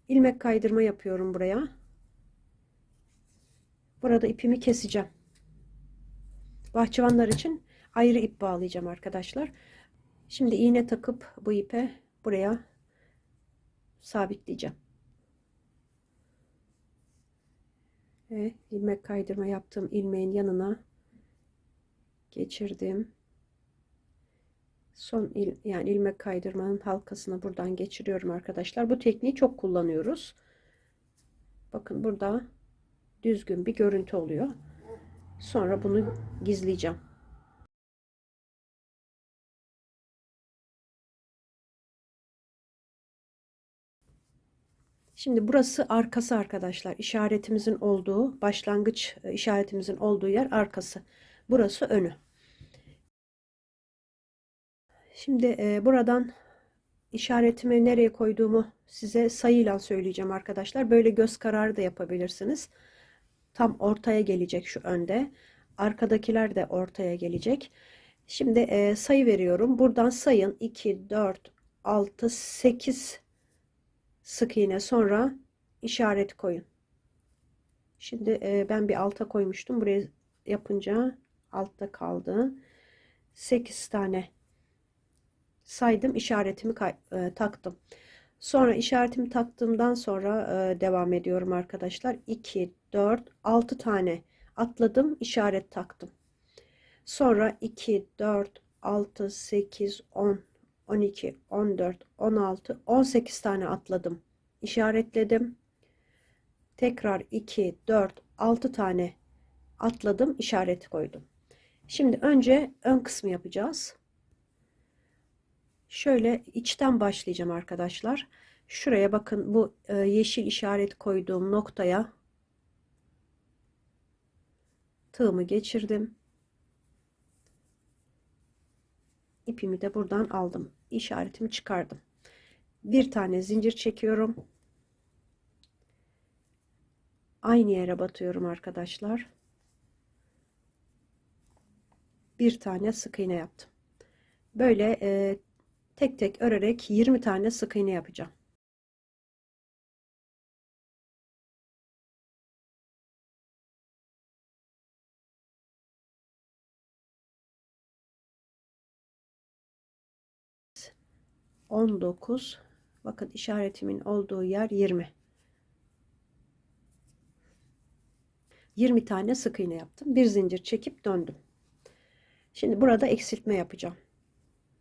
İlmek kaydırma yapıyorum buraya. Burada ipimi keseceğim. Bahçıvanlar için ayrı ip bağlayacağım arkadaşlar. Şimdi iğne takıp bu ipe buraya sabitleyeceğim. Ve ilmek kaydırma yaptığım ilmeğin yanına geçirdim. Yani ilmek kaydırmanın halkasını buradan geçiriyorum arkadaşlar. Bu tekniği çok kullanıyoruz. Bakın burada düzgün bir görüntü oluyor. Sonra bunu gizleyeceğim. Şimdi burası arkası arkadaşlar. İşaretimizin olduğu, başlangıç işaretimizin olduğu yer arkası. Burası önü. Şimdi buradan işaretimi nereye koyduğumu size sayıyla söyleyeceğim arkadaşlar. Böyle göz kararı da yapabilirsiniz. Tam ortaya gelecek şu önde. Arkadakiler de ortaya gelecek. Şimdi sayı veriyorum. Buradan sayın. 2, 4, 6, 8 sık iğne, sonra işaret koyun. Şimdi ben bir alta koymuştum. Buraya yapınca altta kaldı. 8 tane saydım. İşaretimi taktım. Sonra işaretimi taktığımdan sonra devam ediyorum arkadaşlar. 2, 4, 6 tane atladım. İşaret taktım. Sonra 2, 4, 6, 8, 10, 12, 14, 16, 18 tane atladım. İşaretledim. Tekrar 2, 4, 6 tane atladım. İşaret koydum. Şimdi önce ön kısmı yapacağız. Şöyle içten başlayacağım arkadaşlar. Şuraya bakın, bu yeşil işaret koyduğum noktaya tığımı geçirdim. İpimi de buradan aldım. İşaretimi çıkardım. Bir tane zincir çekiyorum. Aynı yere batıyorum arkadaşlar. Bir tane sık iğne yaptım. Böyle tek tek örerek 20 tane sık iğne yapacağım. On dokuz. Bakın işaretimin olduğu yer 20. 20 tane sık iğne yaptım. Bir zincir çekip döndüm. Şimdi burada eksiltme yapacağım.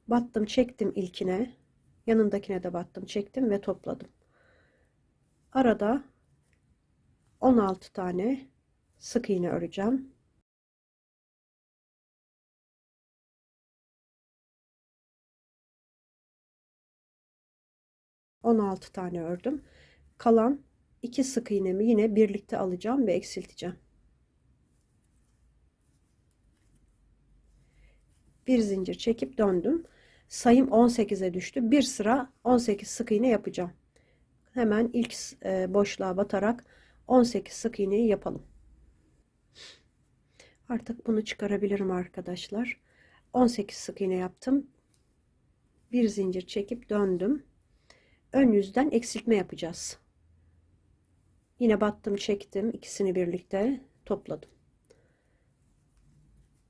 Battım, çektim ilkine. Yanındakine de battım, çektim ve topladım. Arada 16 tane sık iğne öreceğim. On 16 tane ördüm. Kalan 2 sık iğnemi yine birlikte alacağım ve eksilteceğim. Bir zincir çekip döndüm. Sayım 18'e düştü. Bir sıra 18 sık iğne yapacağım. Hemen ilk boşluğa batarak 18 sık iğneyi yapalım. Artık bunu çıkarabilirim arkadaşlar. 18 sık iğne yaptım. Bir zincir çekip döndüm. Ön yüzden eksiltme yapacağız. Yine battım, çektim, ikisini birlikte topladım.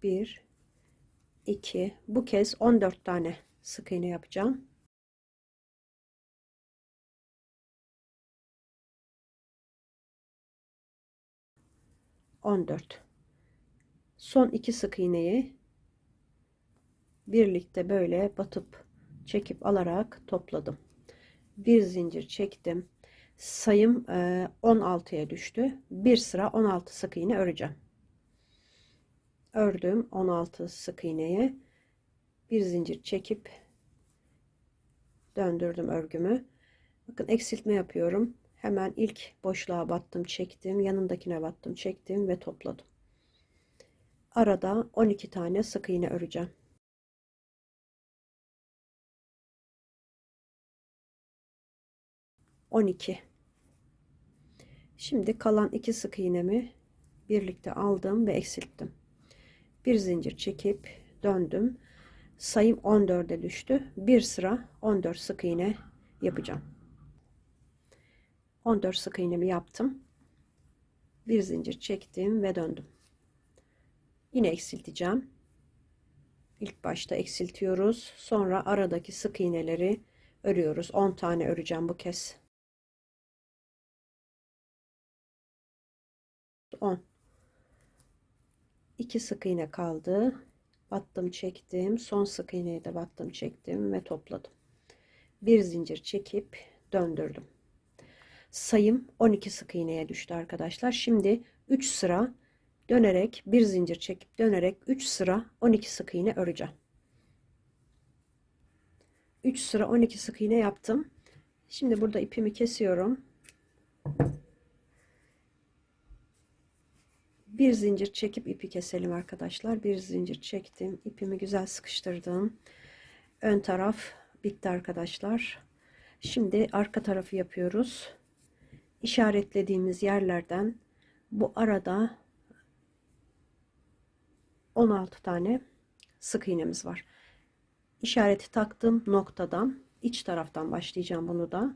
1 2, bu kez 14 tane sık iğne yapacağım. On dört. Son 2 sık iğneyi birlikte böyle batıp çekip alarak topladım. Bir zincir çektim. Sayım 16'ya düştü. Bir sıra 16 sık iğne öreceğim. Ördüm 16 sık iğneye. Bir zincir çekip döndürdüm örgümü. Bakın eksiltme yapıyorum. Hemen ilk boşluğa battım, çektim. Yanındakine battım, çektim ve topladım. Arada 12 tane sık iğne öreceğim. On iki. Şimdi kalan 2 sık iğnemi birlikte aldım ve eksilttim. Bir zincir çekip döndüm. Sayım 14'e düştü. Bir sıra 14 sık iğne yapacağım. 14 sık iğnemi yaptım. Bir zincir çektim ve döndüm. Yine eksilteceğim. İlk başta eksiltiyoruz. Sonra aradaki sık iğneleri örüyoruz. 10 tane öreceğim bu kez. 10. 2 sık iğne kaldı. Battım, çektim. Son sık iğneyi de battım, çektim ve topladım. Bir zincir çekip döndürdüm. Sayım 12 sık iğneye düştü arkadaşlar. Şimdi 3 sıra dönerek, bir zincir çekip dönerek 3 sıra 12 sık iğne öreceğim. 3 sıra 12 sık iğne yaptım. Şimdi burada ipimi kesiyorum. Bir zincir çekip ipi keselim arkadaşlar. Bir zincir çektim. İpimi güzel sıkıştırdım. Ön taraf bitti arkadaşlar. Şimdi arka tarafı yapıyoruz. İşaretlediğimiz yerlerden bu arada 16 tane sık iğnemiz var. İşareti taktığım noktadan iç taraftan başlayacağım bunu da.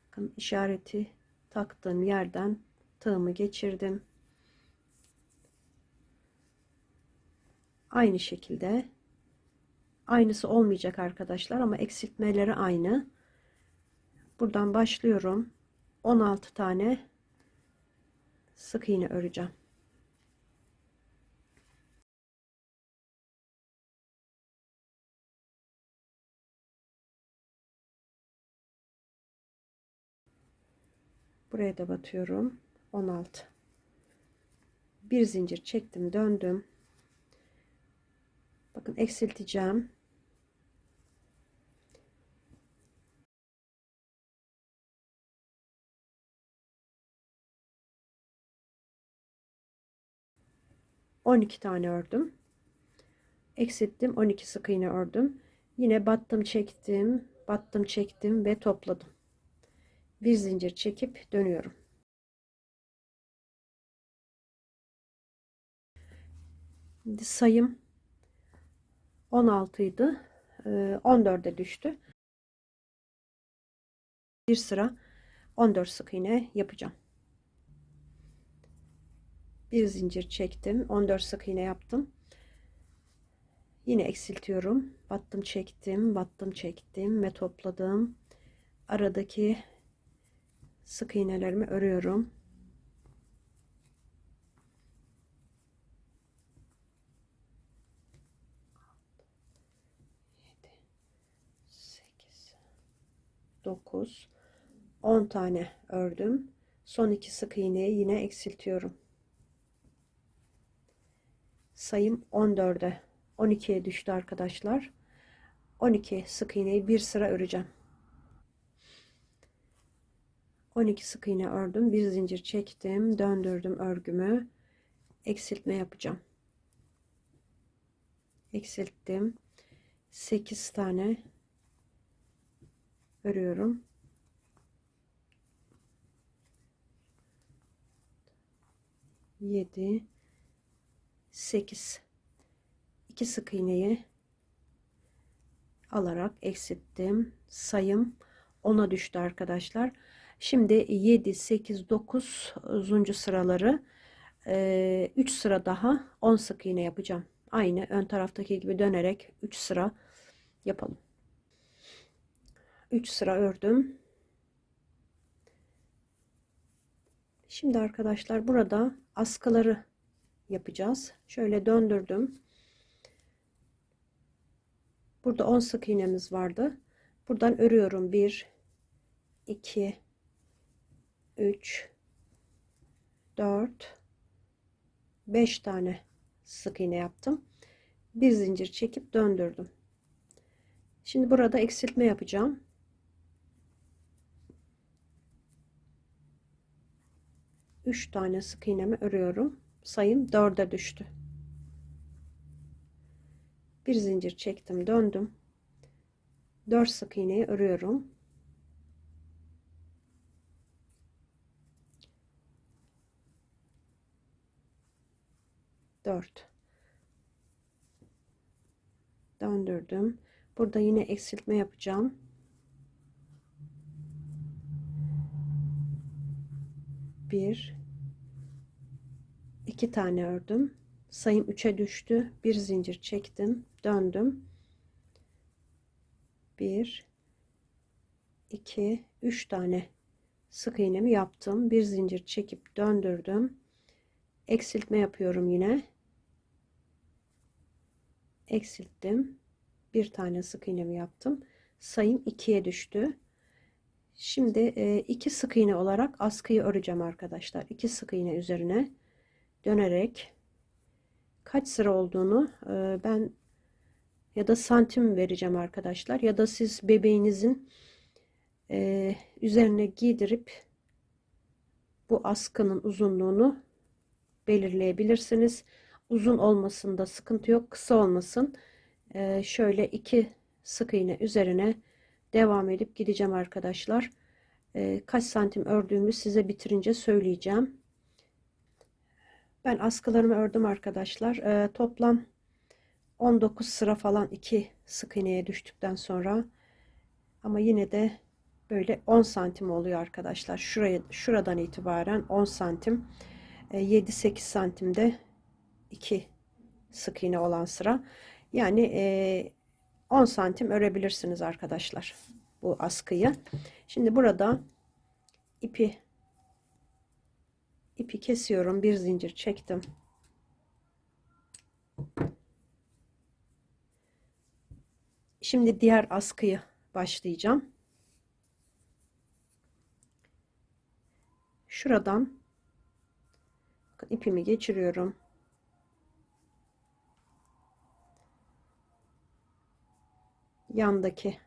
Bakın, işareti taktığım yerden tığımı geçirdim. Aynı şekilde, aynısı olmayacak arkadaşlar ama eksiltmeleri aynı. Buradan başlıyorum. 16 tane sık iğne öreceğim. Buraya da batıyorum. 16. Bir zincir çektim, döndüm. Bakın eksilteceğim. 12 tane ördüm. Eksilttim, 12 sık iğne ördüm. Yine battım, çektim, battım, çektim ve topladım. Bir zincir çekip dönüyorum. Şimdi sayım 16 idi. 14'e düştü. Bir sıra 14 sık iğne yapacağım. Bir zincir çektim, 14 sık iğne yaptım. Yine eksiltiyorum. Battım, çektim, battım, çektim ve topladım. Aradaki sık iğnelerimi örüyorum. 8, 9, 10 tane ördüm. Son 2 sık iğneyi yine eksiltiyorum. Sayım 14'e 12'ye düştü arkadaşlar. 12 sık iğneyi bir sıra öreceğim. 12 sık iğne ördüm, bir zincir çektim, döndürdüm örgümü, eksiltme yapacağım. Eksilttim, 8 tane örüyorum. 7, 8, 2 sık iğneyi alarak eksilttim. Sayım 10'a düştü arkadaşlar. Şimdi 7, 8, 9. sıraları 3 sıra daha 10 sık iğne yapacağım. Aynı ön taraftaki gibi dönerek 3 sıra yapalım. 3 sıra ördüm. Şimdi arkadaşlar burada askıları yapacağız. Şöyle döndürdüm. Burada 10 sık iğnemiz vardı. Buradan örüyorum. 1, 2, 3, 4, 5 tane sık iğne yaptım. Bir zincir çekip döndürdüm. Şimdi burada eksiltme yapacağım. 3 tane sık iğnemi örüyorum. Sayım 4'e düştü. Bir zincir çektim, döndüm. 4 sık iğneyi örüyorum. 4 döndürdüm. Burada yine eksiltme yapacağım. 1, 2 tane ördüm. Sayım 3'e düştü. Bir zincir çektim, döndüm. 1, 2, 3 tane sık iğnemi yaptım. Bir zincir çekip döndürdüm. Eksiltme yapıyorum yine. Eksilttim. Bir tane sık iğnemi yaptım. Sayım 2'ye düştü. Şimdi 2 sık iğne olarak askıyı öreceğim arkadaşlar. 2 sık iğne üzerine dönerek kaç sıra olduğunu ben ya da santim vereceğim arkadaşlar, ya da siz bebeğinizin üzerine giydirip bu askının uzunluğunu belirleyebilirsiniz. Uzun olmasında sıkıntı yok, kısa olmasın. Şöyle 2 sık iğne üzerine devam edip gideceğim arkadaşlar. Kaç santim ördüğümü size bitirince söyleyeceğim. Ben askılarımı ördüm arkadaşlar. Toplam 19 sıra falan 2 sık iğneye düştükten sonra, ama yine de böyle 10 santim oluyor arkadaşlar. Şuradan itibaren 10 santim, 7-8 santimde 2 sık iğne olan sıra. Yani 10 santim örebilirsiniz arkadaşlar bu askıyı. Şimdi burada ipi kesiyorum. Bir zincir çektim. Şimdi diğer askıyı başlayacağım. Şuradan ipimi geçiriyorum. Yandaki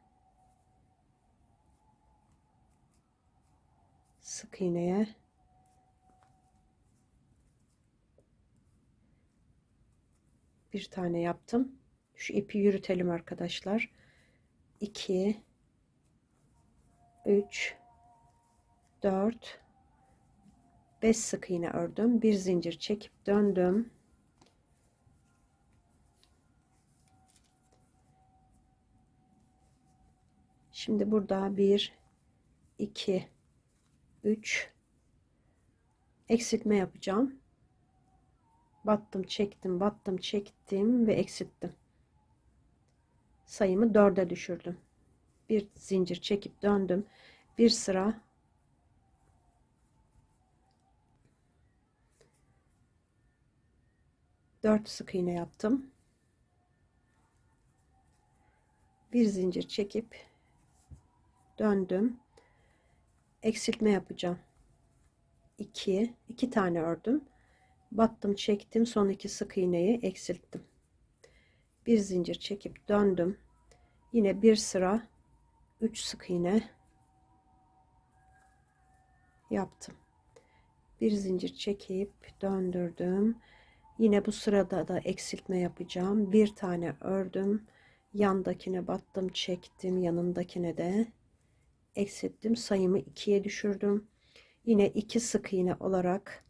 sık iğneye Bir tane yaptım. Şu ipi yürütelim arkadaşlar. 2 3 4 5 sık iğne ördüm. Bir zincir çekip döndüm. Şimdi burada 1 2 3 eksiltme yapacağım. Battım, çektim, battım, çektim ve eksilttim. Sayımı 4'e düşürdüm. Bir zincir çekip döndüm. Bir sıra dört sık iğne yaptım. Bir zincir çekip döndüm. Eksiltme yapacağım. 2 tane ördüm. Battım, çektim, son 2 sık iğneyi eksilttim. Bir zincir çekip döndüm. Yine bir sıra 3 sık iğne yaptım. Bir zincir çekip döndürdüm. Yine bu sırada da eksiltme yapacağım. Bir tane ördüm. Yandakine battım, çektim, yanındakine de eksilttim. Sayımı 2'ye düşürdüm. Yine 2 sık iğne olarak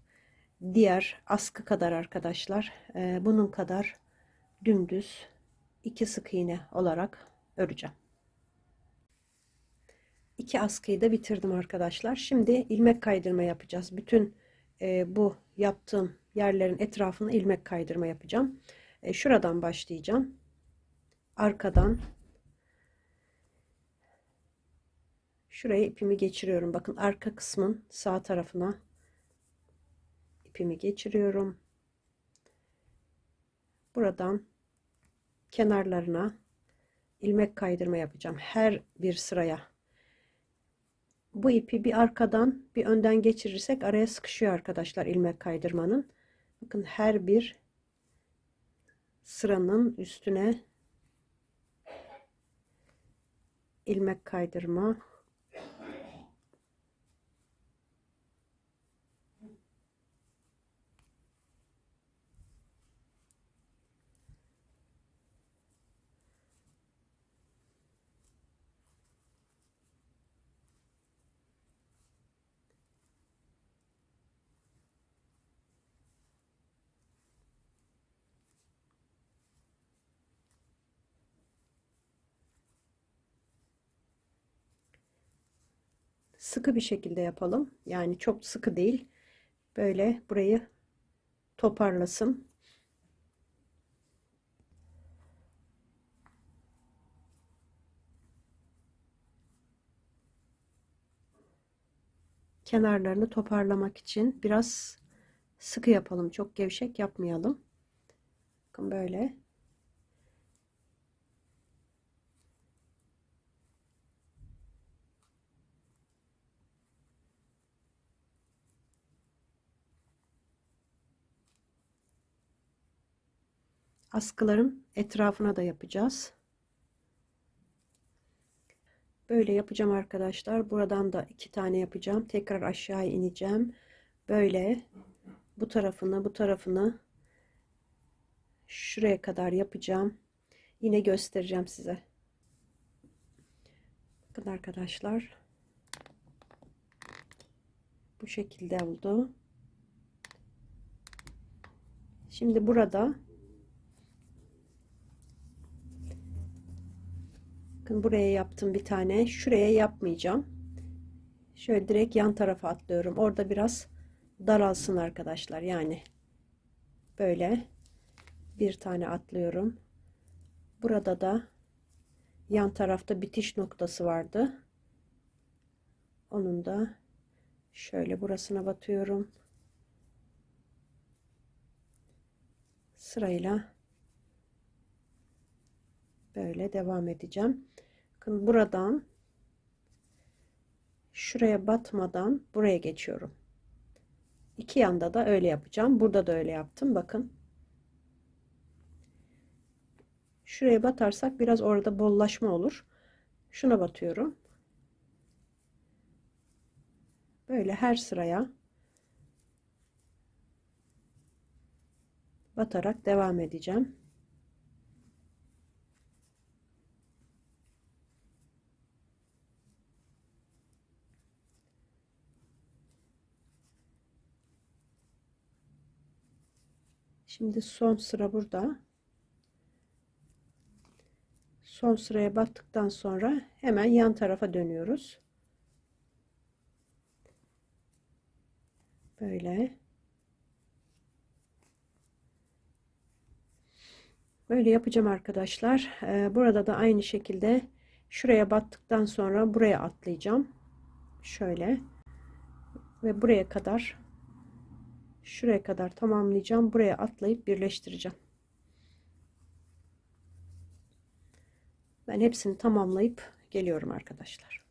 diğer askı kadar arkadaşlar, bunun kadar dümdüz 2 sık iğne olarak öreceğim. 2 askıyı da bitirdim arkadaşlar. Şimdi ilmek kaydırma yapacağız. Bütün bu yaptığım yerlerin etrafına ilmek kaydırma yapacağım. Şuradan başlayacağım. Arkadan şuraya ipimi geçiriyorum. Bakın arka kısmın sağ tarafına ipimi geçiriyorum. Buradan kenarlarına ilmek kaydırma yapacağım. Her bir sıraya. Bu ipi bir arkadan bir önden geçirirsek araya sıkışıyor arkadaşlar ilmek kaydırmanın. Bakın her bir sıranın üstüne ilmek kaydırma. Sıkı bir şekilde yapalım. Yani çok sıkı değil. Böyle burayı toparlasın. Kenarlarını toparlamak için biraz sıkı yapalım. Çok gevşek yapmayalım. Bakın böyle. Askıların etrafına da yapacağız. Böyle yapacağım arkadaşlar. Buradan da 2 tane yapacağım. Tekrar aşağı ineceğim. Böyle bu tarafını şuraya kadar yapacağım. Yine göstereceğim size. Bakın arkadaşlar. Bu şekilde oldu. Şimdi burada bakın buraya yaptım bir tane. Şuraya yapmayacağım. Şöyle direkt yan tarafa atlıyorum. Orada biraz daralsın arkadaşlar. Yani böyle bir tane atlıyorum. Burada da yan tarafta bitiş noktası vardı. Onun da şöyle burasına batıyorum. Sırayla böyle devam edeceğim. Bakın buradan şuraya batmadan buraya geçiyorum. İki yanda da öyle yapacağım. Burada da öyle yaptım. Bakın. Şuraya batarsak biraz orada bollaşma olur. Şuna batıyorum. Böyle her sıraya batarak devam edeceğim. Şimdi son sıra burada. Son sıraya battıktan sonra hemen yan tarafa dönüyoruz. Böyle. Böyle yapacağım arkadaşlar. Burada da aynı şekilde şuraya battıktan sonra buraya atlayacağım. Şöyle. Ve buraya kadar, şuraya kadar tamamlayacağım. Buraya atlayıp birleştireceğim. Ben hepsini tamamlayıp geliyorum arkadaşlar.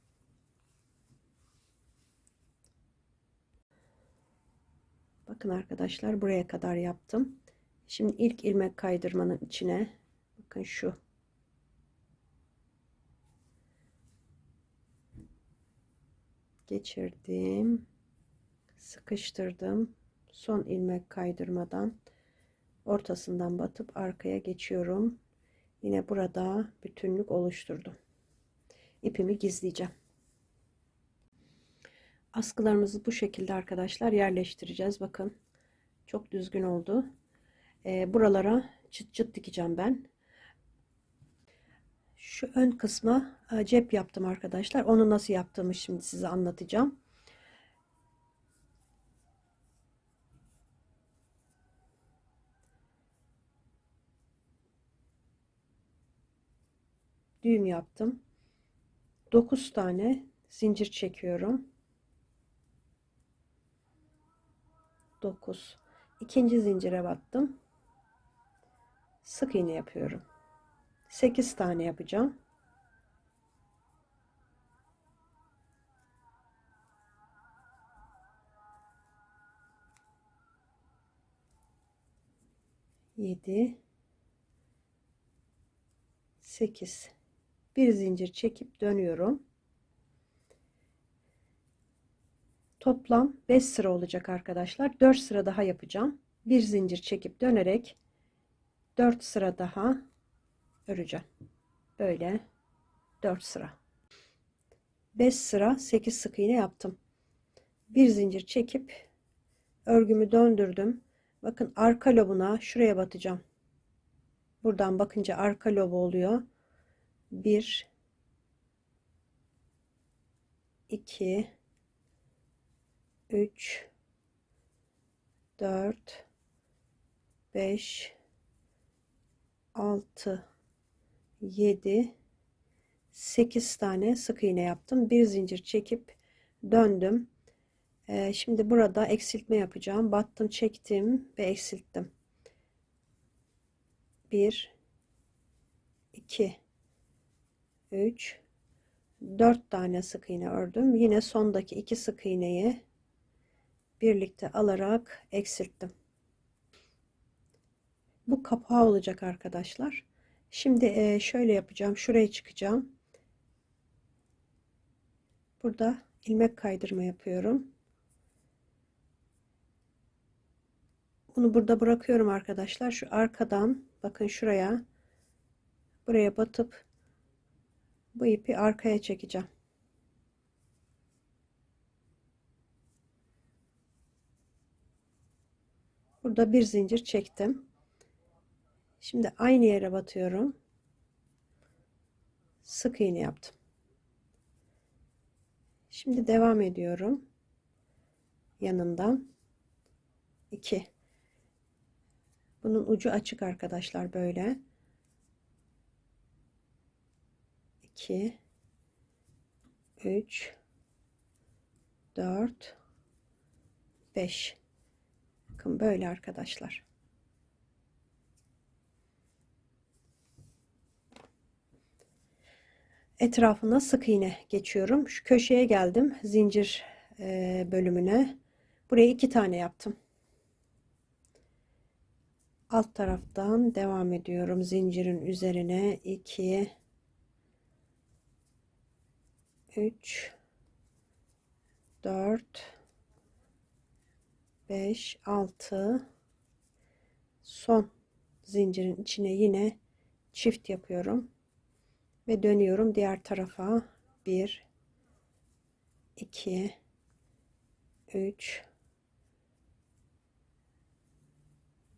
Bakın arkadaşlar, buraya kadar yaptım. Şimdi ilk ilmek kaydırmanın içine bakın şu geçirdim, sıkıştırdım. Son ilmek kaydırmadan ortasından batıp arkaya geçiyorum. Yine burada bütünlük oluşturdum. İpimi gizleyeceğim. Askılarımızı bu şekilde arkadaşlar yerleştireceğiz. Bakın çok düzgün oldu. Buralara çıt çıt dikeceğim ben. Şu ön kısma cep yaptım arkadaşlar. Onu nasıl yaptığımı şimdi size anlatacağım. Düğüm yaptım. 9 tane zincir çekiyorum. 9. İkinci zincire battım. Sık iğne yapıyorum. 8 tane yapacağım. Yedi, 8. Bir zincir çekip dönüyorum. Toplam 5 sıra olacak arkadaşlar. 4 sıra daha yapacağım. Bir zincir çekip dönerek 4 sıra daha öreceğim. Böyle 4 sıra. 5 sıra 8 sık iğne yaptım. Bir zincir çekip örgümü döndürdüm. Bakın arka lobuna şuraya batacağım. Buradan bakınca arka lobu oluyor. 1 2 3 4 5 6 7 8 tane sık iğne yaptım. Bir zincir çekip döndüm. Şimdi burada eksiltme yapacağım. Battım, çektim ve eksilttim. 1 2 3 4 tane sık iğne ördüm. Yine sondaki 2 sık iğneyi birlikte alarak eksilttim. Bu kapağı olacak arkadaşlar. Şimdi şöyle yapacağım. Şuraya çıkacağım. Burada ilmek kaydırma yapıyorum. Bunu burada bırakıyorum arkadaşlar. Şu arkadan bakın şuraya, buraya batıp bu ipi arkaya çekeceğim. Burada bir zincir çektim. Şimdi aynı yere batıyorum. Sık iğne yaptım. Şimdi devam ediyorum. Yanından 2. Bunun ucu açık arkadaşlar, böyle. 2 3 4 5. Bakın böyle arkadaşlar. Etrafına sık iğne geçiyorum. Şu köşeye geldim, zincir bölümüne. Buraya 2 tane yaptım. Alt taraftan devam ediyorum. Zincirin üzerine 2 3 4 5 6. Son zincirin içine yine çift yapıyorum ve dönüyorum diğer tarafa. 1 2 3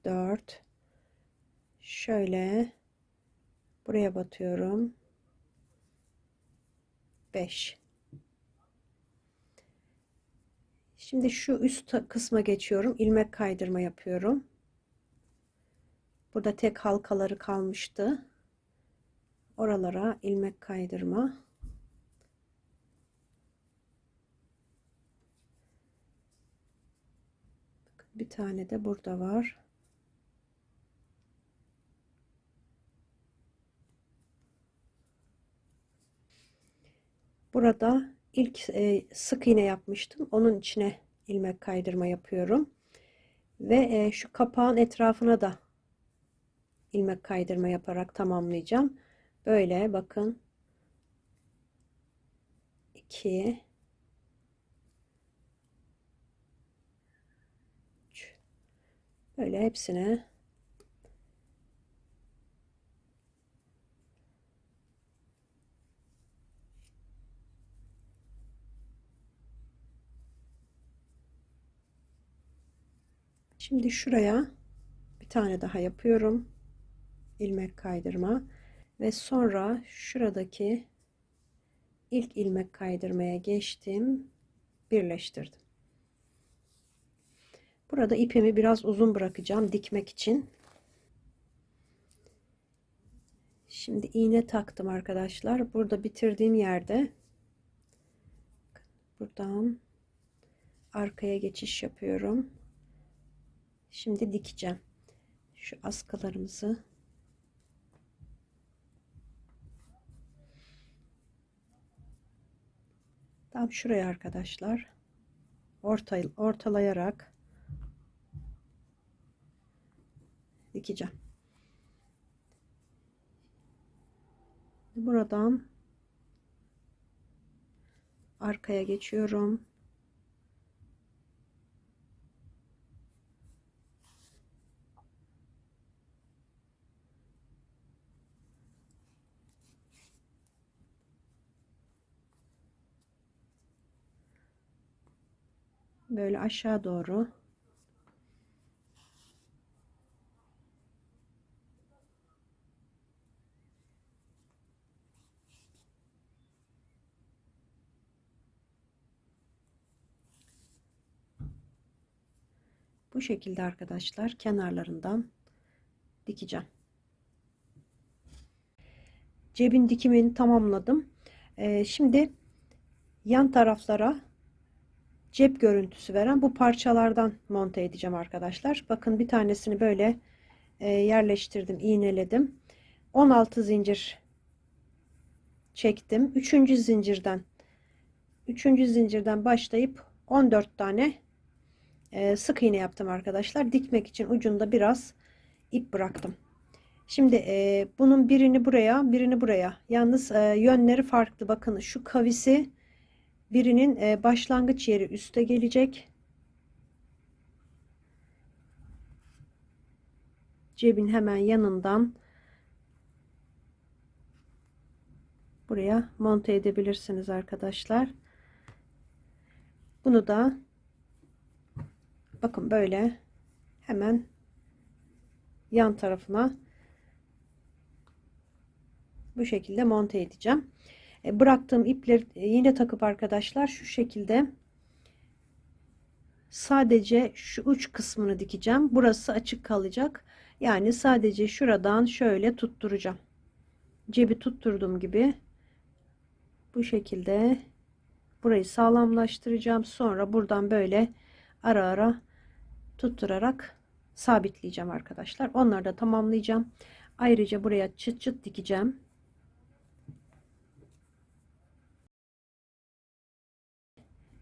4, şöyle buraya batıyorum, 5. Şimdi şu üst kısma geçiyorum, ilmek kaydırma yapıyorum. Burada tek halkaları kalmıştı, oralara ilmek kaydırma. Bir tane de burada var. Burada ilk sık iğne yapmıştım. Onun içine ilmek kaydırma yapıyorum. Ve şu kapağın etrafına da ilmek kaydırma yaparak tamamlayacağım. Böyle bakın. 2, 3. Böyle hepsine şimdi şuraya bir tane daha yapıyorum. İlmek kaydırma ve sonra şuradaki ilk ilmek kaydırmaya geçtim, birleştirdim. Burada ipimi biraz uzun bırakacağım dikmek için. Şimdi iğne taktım arkadaşlar. Burada bitirdiğim yerde buradan arkaya geçiş yapıyorum. Şimdi dikeceğim. Şu askılarımızı tam şuraya arkadaşlar ortalayarak dikeceğim. Buradan arkaya geçiyorum. Böyle aşağı doğru bu şekilde arkadaşlar kenarlarından dikeceğim. Cebin dikimini tamamladım. Şimdi yan taraflara cep görüntüsü veren bu parçalardan monte edeceğim arkadaşlar. Bakın bir tanesini böyle yerleştirdim, iğneledim. 16 zincir çektim. Üçüncü zincirden başlayıp 14 tane sık iğne yaptım arkadaşlar. Dikmek için ucunda biraz ip bıraktım. Şimdi bunun birini buraya, birini buraya. Yalnız yönleri farklı. Bakın şu kavisi birinin başlangıç yeri üste gelecek. Cebin hemen yanından buraya monte edebilirsiniz arkadaşlar. Bunu da bakın böyle hemen yan tarafına bu şekilde monte edeceğim. Bıraktığım ipleri yine takıp arkadaşlar şu şekilde sadece şu uç kısmını dikeceğim. Burası açık kalacak. Yani sadece şuradan şöyle tutturacağım. Cebi tutturduğum gibi bu şekilde burayı sağlamlaştıracağım. Sonra buradan böyle ara ara tutturarak sabitleyeceğim arkadaşlar. Onları da tamamlayacağım. Ayrıca buraya çıt çıt dikeceğim.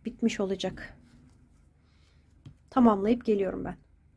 Bitmiş olacak. Tamamlayıp geliyorum ben.